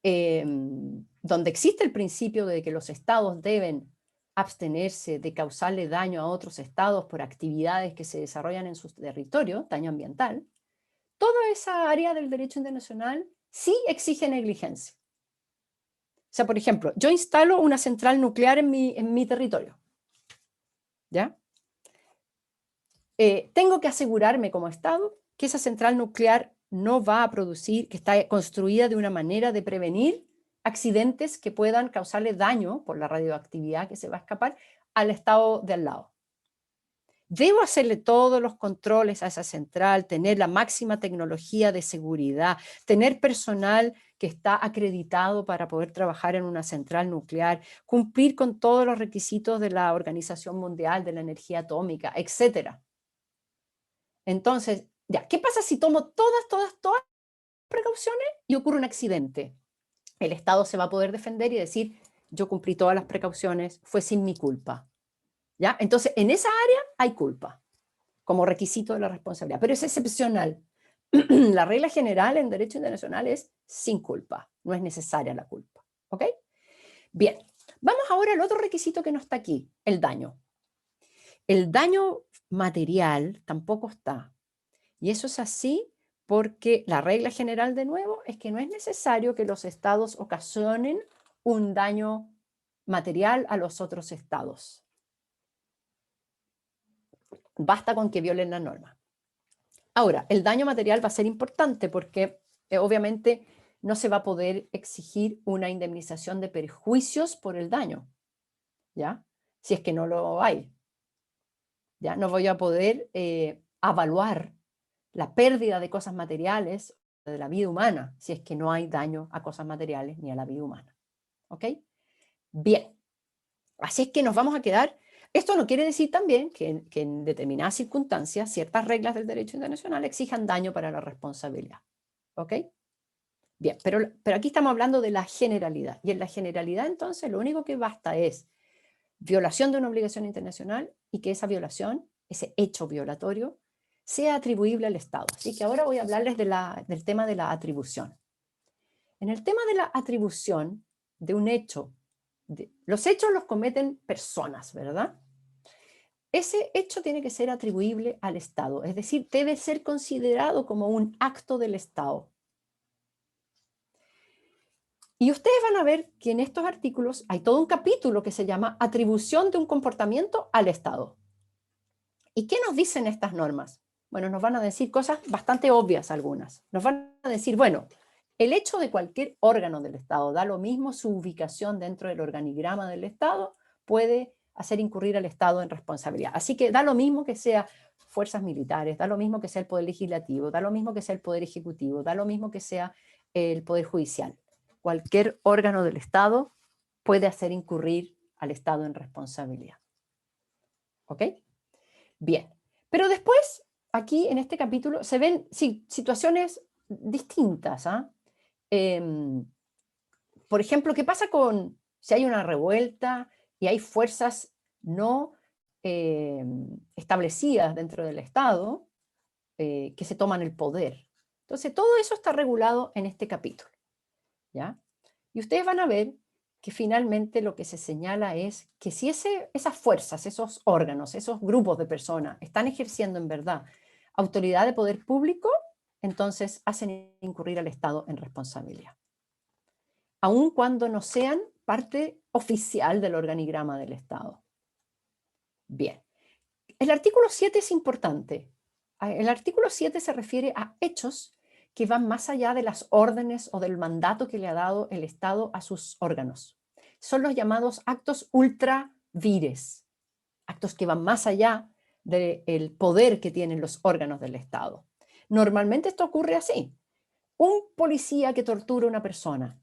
donde existe el principio de que los estados deben abstenerse de causarle daño a otros estados por actividades que se desarrollan en su territorio, daño ambiental, toda esa área del derecho internacional sí exige negligencia. O sea, por ejemplo, yo instalo una central nuclear en mi territorio, ¿ya? Tengo que asegurarme como Estado que esa central nuclear no va a producir, que está construida de una manera de prevenir accidentes que puedan causarle daño por la radioactividad que se va a escapar al estado de al lado. Debo hacerle todos los controles a esa central, tener la máxima tecnología de seguridad, tener personal que está acreditado para poder trabajar en una central nuclear, cumplir con todos los requisitos de la Organización Mundial de la Energía Atómica, etc. Entonces, ya, ¿qué pasa si tomo todas las precauciones y ocurre un accidente? El Estado se va a poder defender y decir, yo cumplí todas las precauciones, fue sin mi culpa. ¿Ya? Entonces, en esa área hay culpa, como requisito de la responsabilidad, pero es excepcional. La regla general en derecho internacional es sin culpa, no es necesaria la culpa. ¿Ok? Bien, vamos ahora al otro requisito que no está aquí, el daño. El daño material tampoco está. Y eso es así porque la regla general, de nuevo, es que no es necesario que los estados ocasionen un daño material a los otros estados. Basta con que violen la norma. Ahora, el daño material va a ser importante porque obviamente no se va a poder exigir una indemnización de perjuicios por el daño, ¿ya? Si es que no lo hay. ¿Ya? No voy a poder evaluar la pérdida de cosas materiales de la vida humana si es que no hay daño a cosas materiales ni a la vida humana. ¿Ok? Bien. Así es que nos vamos a quedar. Esto no quiere decir también que en determinadas circunstancias ciertas reglas del derecho internacional exijan daño para la responsabilidad. ¿Ok? Bien, pero aquí estamos hablando de la generalidad. Y en la generalidad, entonces, lo único que basta es violación de una obligación internacional y que esa violación, ese hecho violatorio, sea atribuible al Estado. Así que ahora voy a hablarles del tema de la atribución. En el tema de la atribución de un hecho, los hechos los cometen personas, ¿verdad? Ese hecho tiene que ser atribuible al Estado, es decir, debe ser considerado como un acto del Estado. Y ustedes van a ver que en estos artículos hay todo un capítulo que se llama atribución de un comportamiento al Estado. ¿Y qué nos dicen estas normas? Bueno, nos van a decir cosas bastante obvias algunas. Nos van a decir, bueno, el hecho de cualquier órgano del Estado, da lo mismo su ubicación dentro del organigrama del Estado, puede hacer incurrir al Estado en responsabilidad. Así que da lo mismo que sea fuerzas militares, da lo mismo que sea el Poder Legislativo, da lo mismo que sea el Poder Ejecutivo, da lo mismo que sea el Poder Judicial. Cualquier órgano del Estado puede hacer incurrir al Estado en responsabilidad. ¿Ok? Bien, pero después, aquí en este capítulo, se ven situaciones distintas. Por ejemplo, ¿qué pasa si hay una revuelta y hay fuerzas no establecidas dentro del Estado que se toman el poder? Entonces, todo eso está regulado en este capítulo, ¿ya? Y ustedes van a ver que finalmente lo que se señala es que si esas fuerzas, esos órganos, esos grupos de personas están ejerciendo en verdad autoridad de poder público, entonces hacen incurrir al Estado en responsabilidad, aun cuando no sean parte oficial del organigrama del Estado. Bien, el artículo 7 es importante. El artículo 7 se refiere a hechos que van más allá de las órdenes o del mandato que le ha dado el Estado a sus órganos. Son los llamados actos ultra vires, actos que van más allá del poder que tienen los órganos del Estado. Normalmente esto ocurre así. Un policía que tortura a una persona,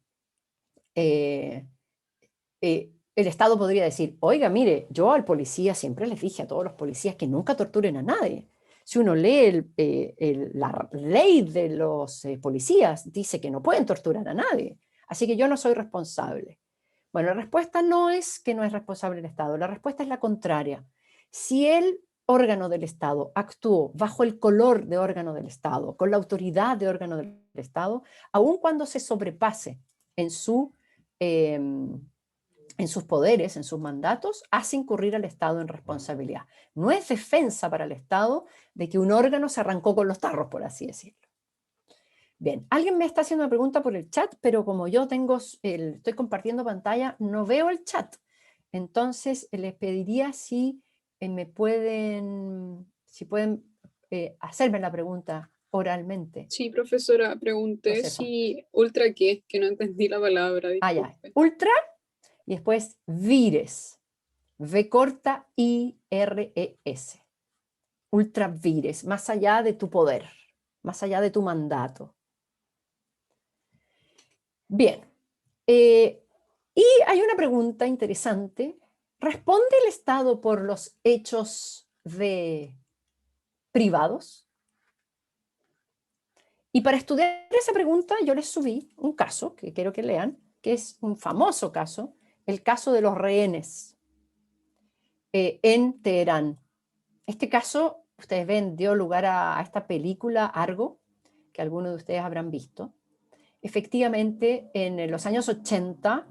el Estado podría decir, oiga, mire, yo al policía siempre les dije a todos los policías que nunca torturen a nadie. Si uno lee la ley de los policías, dice que no pueden torturar a nadie. Así que yo no soy responsable. Bueno, la respuesta no es que no es responsable el Estado, la respuesta es la contraria. Si el órgano del Estado actuó bajo el color de órgano del Estado, con la autoridad de órgano del Estado, aun cuando se sobrepase en sus poderes, en sus mandatos, hace incurrir al Estado en responsabilidad. No es defensa para el Estado de que un órgano se arrancó con los tarros, por así decirlo. Bien, alguien me está haciendo una pregunta por el chat, pero como yo estoy compartiendo pantalla, no veo el chat. Entonces, les pediría si pueden hacerme la pregunta oralmente. Sí, profesora, pregunté Josefa. si ultra qué, que no entendí la palabra, Ah, ya. disculpe. Ultra y después vires. V corta I-R-E-S. Ultra vires, más allá de tu poder, más allá de tu mandato. Bien. Y hay una pregunta interesante. ¿Responde el Estado por los hechos privados? Y para estudiar esa pregunta yo les subí un caso que quiero que lean, que es un famoso caso, el caso de los rehenes en Teherán. Este caso, ustedes ven, dio lugar a esta película Argo, que algunos de ustedes habrán visto. Efectivamente, en los años 80,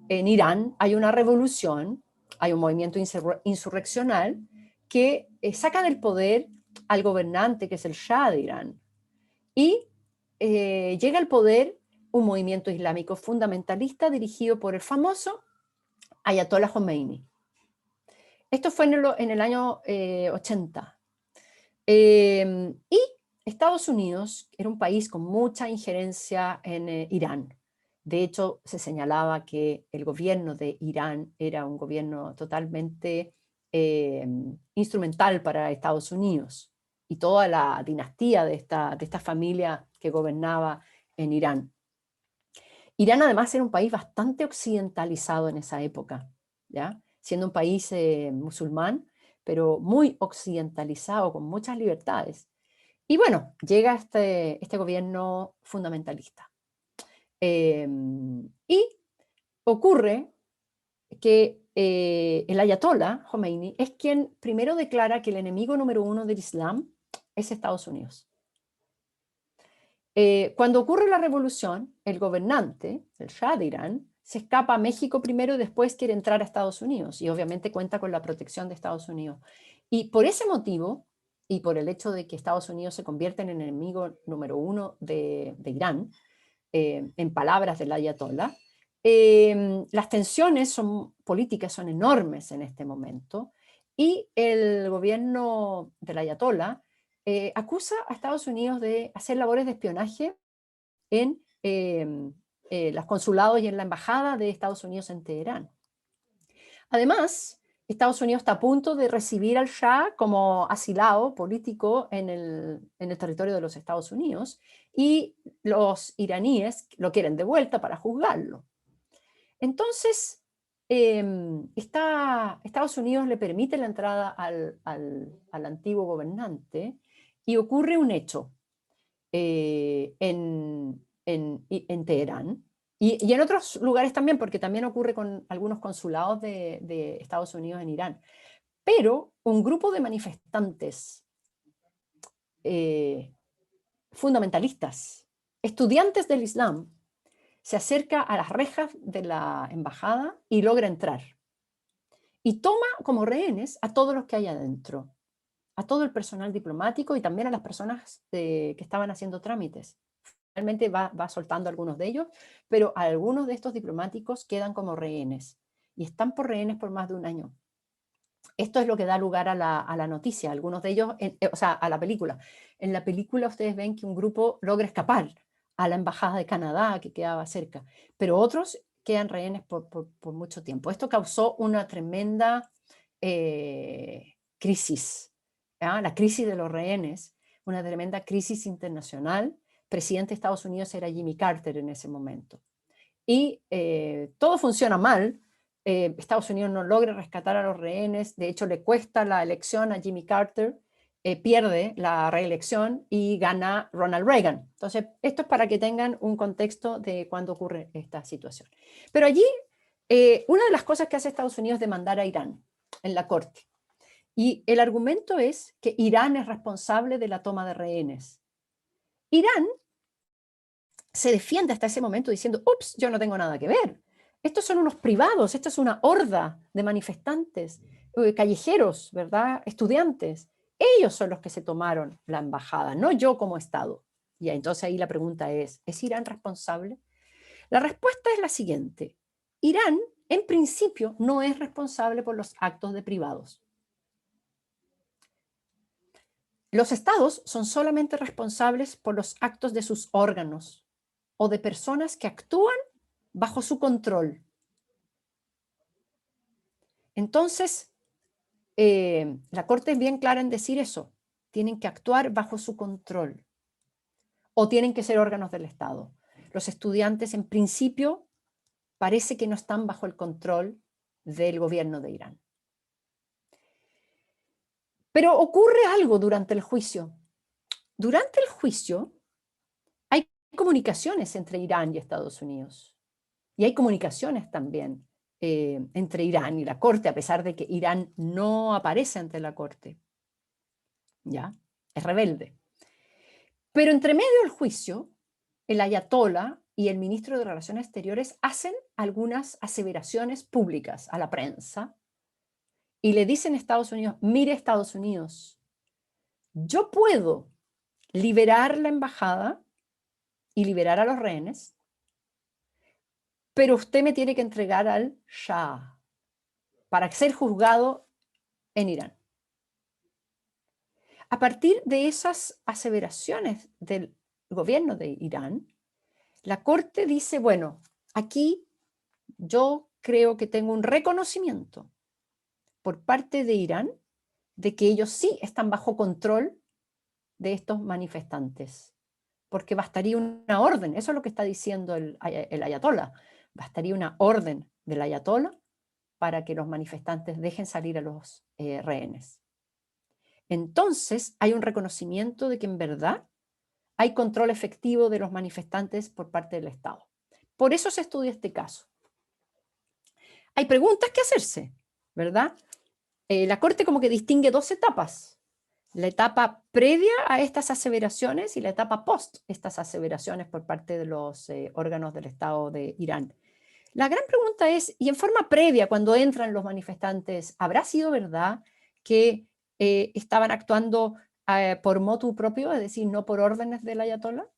en Irán hay una revolución, hay un movimiento insurreccional que saca del poder al gobernante, que es el Shah de Irán, y llega al poder un movimiento islámico fundamentalista dirigido por el famoso Ayatollah Khomeini. Esto fue en el año 80. Y Estados Unidos era un país con mucha injerencia en Irán. De hecho, se señalaba que el gobierno de Irán era un gobierno totalmente instrumental para Estados Unidos y toda la dinastía de esta familia que gobernaba en Irán. Irán además era un país bastante occidentalizado en esa época, ¿ya? Siendo un país musulmán, pero muy occidentalizado, con muchas libertades. Y bueno, llega este gobierno fundamentalista. Y ocurre que el ayatollah Khomeini es quien primero declara que el enemigo número uno del Islam es Estados Unidos. Cuando ocurre la revolución, el gobernante, el Shah de Irán, se escapa a México primero y después quiere entrar a Estados Unidos y obviamente cuenta con la protección de Estados Unidos. Y por ese motivo, y por el hecho de que Estados Unidos se convierte en el enemigo número uno de Irán, en palabras del ayatollah, las tensiones políticas son enormes en este momento y el gobierno del ayatollah acusa a Estados Unidos de hacer labores de espionaje en los consulados y en la embajada de Estados Unidos en Teherán. Además, Estados Unidos está a punto de recibir al Shah como asilado político en el territorio de los Estados Unidos y los iraníes lo quieren de vuelta para juzgarlo. Entonces, Estados Unidos le permite la entrada al antiguo gobernante y ocurre un hecho en Teherán y en otros lugares también, porque también ocurre con algunos consulados de Estados Unidos en Irán. Pero un grupo de manifestantes fundamentalistas, estudiantes del Islam, se acerca a las rejas de la embajada y logra entrar. Y toma como rehenes a todos los que hay adentro, a todo el personal diplomático y también a las personas que estaban haciendo trámites. Realmente va soltando a algunos de ellos, pero algunos de estos diplomáticos quedan como rehenes y están por rehenes por más de un año. Esto es lo que da lugar a la noticia, algunos de ellos, o sea, a la película. En la película ustedes ven que un grupo logra escapar a la embajada de Canadá que quedaba cerca, pero otros quedan rehenes por mucho tiempo. Esto causó una tremenda crisis, ¿ya? La crisis de los rehenes, una tremenda crisis internacional. Presidente de Estados Unidos era Jimmy Carter en ese momento. Y todo funciona mal. Estados Unidos no logra rescatar a los rehenes, de hecho le cuesta la elección a Jimmy Carter, pierde la reelección y gana Ronald Reagan. Entonces, esto es para que tengan un contexto de cuándo ocurre esta situación. Pero allí una de las cosas que hace Estados Unidos es demandar a Irán en la corte. Y el argumento es que Irán es responsable de la toma de rehenes. Irán se defiende hasta ese momento diciendo, ups, yo no tengo nada que ver. Estos son unos privados, esto es una horda de manifestantes, callejeros, ¿verdad? Estudiantes. Ellos son los que se tomaron la embajada, no yo como Estado. Y entonces ahí la pregunta ¿es Irán responsable? La respuesta es la siguiente. Irán, en principio, no es responsable por los actos de privados. Los estados son solamente responsables por los actos de sus órganos o de personas que actúan bajo su control. Entonces, la Corte es bien clara en decir eso. Tienen que actuar bajo su control o tienen que ser órganos del Estado. Los estudiantes, en principio, parece que no están bajo el control del gobierno de Irán. Pero ocurre algo durante el juicio. Durante el juicio hay comunicaciones entre Irán y Estados Unidos. Y hay comunicaciones también entre Irán y la Corte, a pesar de que Irán no aparece ante la Corte. ¿Ya? Es rebelde. Pero entre medio del juicio, el ayatolá y el ministro de Relaciones Exteriores hacen algunas aseveraciones públicas a la prensa y le dicen a Estados Unidos, mire Estados Unidos, yo puedo liberar la embajada y liberar a los rehenes, pero usted me tiene que entregar al Shah para ser juzgado en Irán. A partir de esas aseveraciones del gobierno de Irán, la Corte dice, bueno, aquí yo creo que tengo un reconocimiento por parte de Irán de que ellos sí están bajo control de estos manifestantes, porque bastaría una orden, eso es lo que está diciendo el ayatolá, bastaría una orden del ayatolá para que los manifestantes dejen salir a los rehenes. Entonces hay un reconocimiento de que en verdad hay control efectivo de los manifestantes por parte del Estado. Por eso se estudia este caso. Hay preguntas que hacerse, ¿verdad? La Corte como que distingue dos etapas. La etapa previa a estas aseveraciones y la etapa post estas aseveraciones por parte de los órganos del Estado de Irán. La gran pregunta es, y en forma previa, cuando entran los manifestantes, ¿habrá sido verdad que estaban actuando por motu propio, es decir, no por órdenes del ayatolá?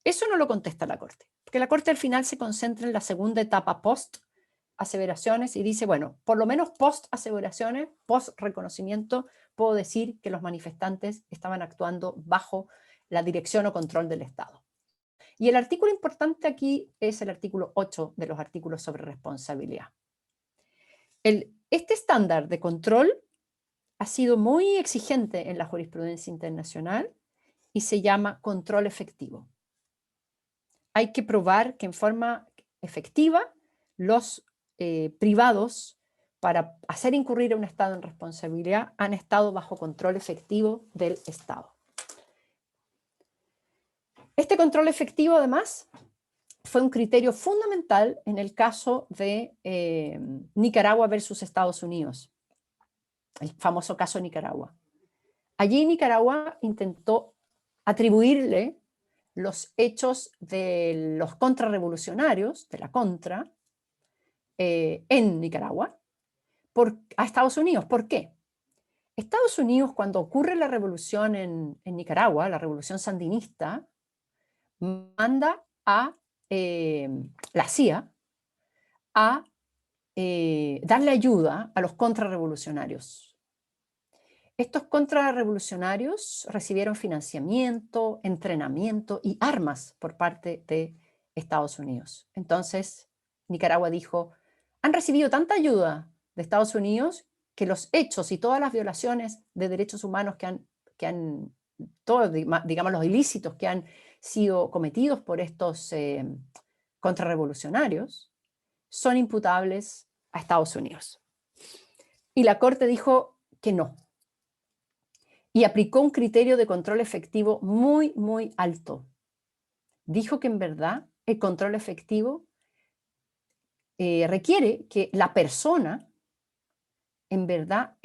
Eso no lo contesta la Corte, porque la Corte al final se concentra en la segunda etapa post aseveraciones y dice, bueno, por lo menos post aseveraciones, post reconocimiento, puedo decir que los manifestantes estaban actuando bajo la dirección o control del Estado. Y el artículo importante aquí es el artículo 8 de los artículos sobre responsabilidad. Este estándar de control ha sido muy exigente en la jurisprudencia internacional y se llama control efectivo. Hay que probar que en forma efectiva los privados, para hacer incurrir a un Estado en responsabilidad, han estado bajo control efectivo del Estado. Este control efectivo, además, fue un criterio fundamental en el caso de Nicaragua versus Estados Unidos, el famoso caso Nicaragua. Allí Nicaragua intentó atribuirle los hechos de los contrarrevolucionarios, de la contra, en Nicaragua, a Estados Unidos. ¿Por qué? Estados Unidos, cuando ocurre la revolución en Nicaragua, la revolución sandinista, manda a la CIA a darle ayuda a los contrarrevolucionarios. Estos contrarrevolucionarios recibieron financiamiento, entrenamiento y armas por parte de Estados Unidos. Entonces, Nicaragua dijo, han recibido tanta ayuda de Estados Unidos que los hechos y todas las violaciones de derechos humanos todos, digamos, los ilícitos que han sido cometidos por estos contrarrevolucionarios son imputables a Estados Unidos. Y la Corte dijo que no. Y aplicó un criterio de control efectivo muy, muy alto. Dijo que en verdad el control efectivo requiere que la persona en verdad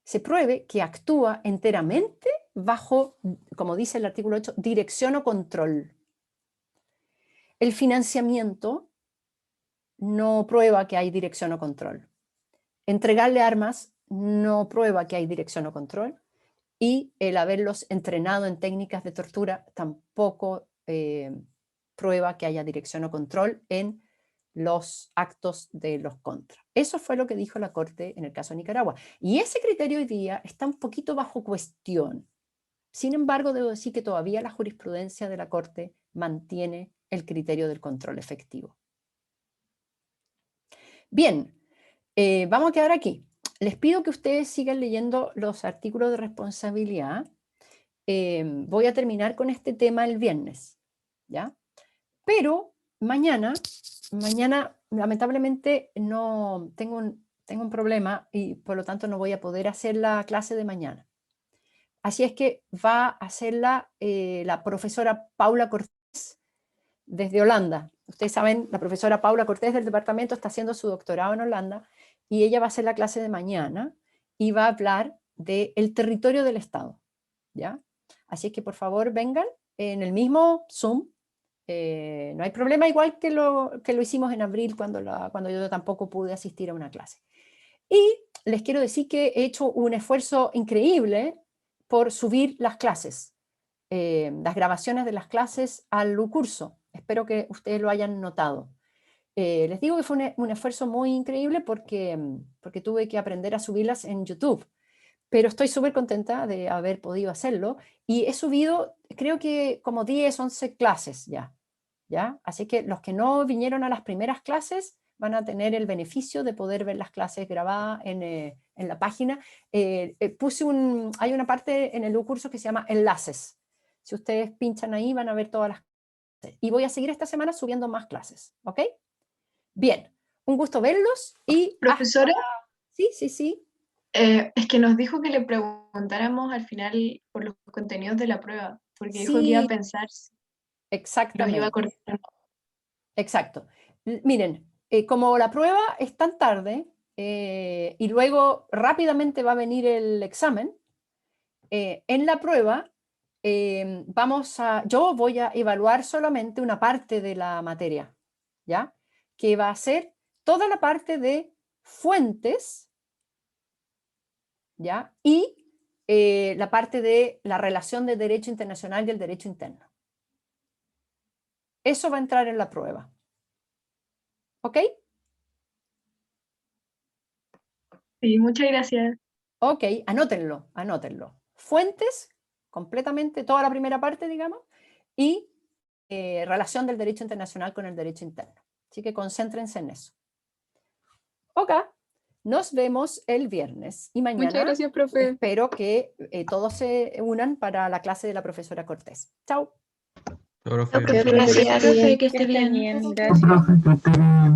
se pruebe que actúa enteramente bajo, como dice el artículo 8, dirección o control. El financiamiento no prueba que hay dirección o control. Entregarle armas no prueba que hay dirección o control. Y el haberlos entrenado en técnicas de tortura tampoco prueba que haya dirección o control en los actos de los contras. Eso fue lo que dijo la Corte en el caso de Nicaragua. Y ese criterio hoy día está un poquito bajo cuestión. Sin embargo, debo decir que todavía la jurisprudencia de la Corte mantiene el criterio del control efectivo. Bien, vamos a quedar aquí. Les pido que ustedes sigan leyendo los artículos de responsabilidad. Voy a terminar con este tema el viernes, ¿ya? Pero mañana lamentablemente no tengo un problema y por lo tanto no voy a poder hacer la clase de mañana. Así es que va a hacerla la profesora Paula Cortés desde Holanda. Ustedes saben, la profesora Paula Cortés del departamento está haciendo su doctorado en Holanda y ella va a hacer la clase de mañana y va a hablar del territorio del Estado, ¿ya? Así que por favor vengan en el mismo Zoom. No hay problema, igual que lo hicimos en abril cuando yo tampoco pude asistir a una clase. Y les quiero decir que he hecho un esfuerzo increíble por subir las clases, las grabaciones de las clases al curso. Espero que ustedes lo hayan notado. Les digo que fue un esfuerzo muy increíble porque tuve que aprender a subirlas en YouTube. Pero estoy súper contenta de haber podido hacerlo y he subido, creo que como 10, 11 clases ya. Así que los que no vinieron a las primeras clases van a tener el beneficio de poder ver las clases grabadas en la página. Hay una parte en el curso que se llama enlaces. Si ustedes pinchan ahí van a ver todas las clases. Y voy a seguir esta semana subiendo más clases, ¿ok? Bien, un gusto verlos y... Profesora, Sí. es que nos dijo que le preguntáramos al final por los contenidos de la prueba, porque dijo que iba a Sí, pensar, los iba a exactamente. cortar. Exacto. Miren, como la prueba es tan tarde y luego rápidamente va a venir el examen, en la prueba yo voy a evaluar solamente una parte de la materia, ¿ya? Que va a ser toda la parte de fuentes, ¿ya? Y la parte de la relación del derecho internacional y el derecho interno. Eso va a entrar en la prueba. ¿Ok? Sí, muchas gracias. Ok, anótenlo. Fuentes, completamente, toda la primera parte, digamos, y relación del derecho internacional con el derecho interno. Así que concéntrense en eso. Ok, nos vemos el viernes y mañana. Muchas gracias, profe. Espero que todos se unan para la clase de la profesora Cortés. Chao. Chao, profe. Gracias, profe, que esté bien. Gracias.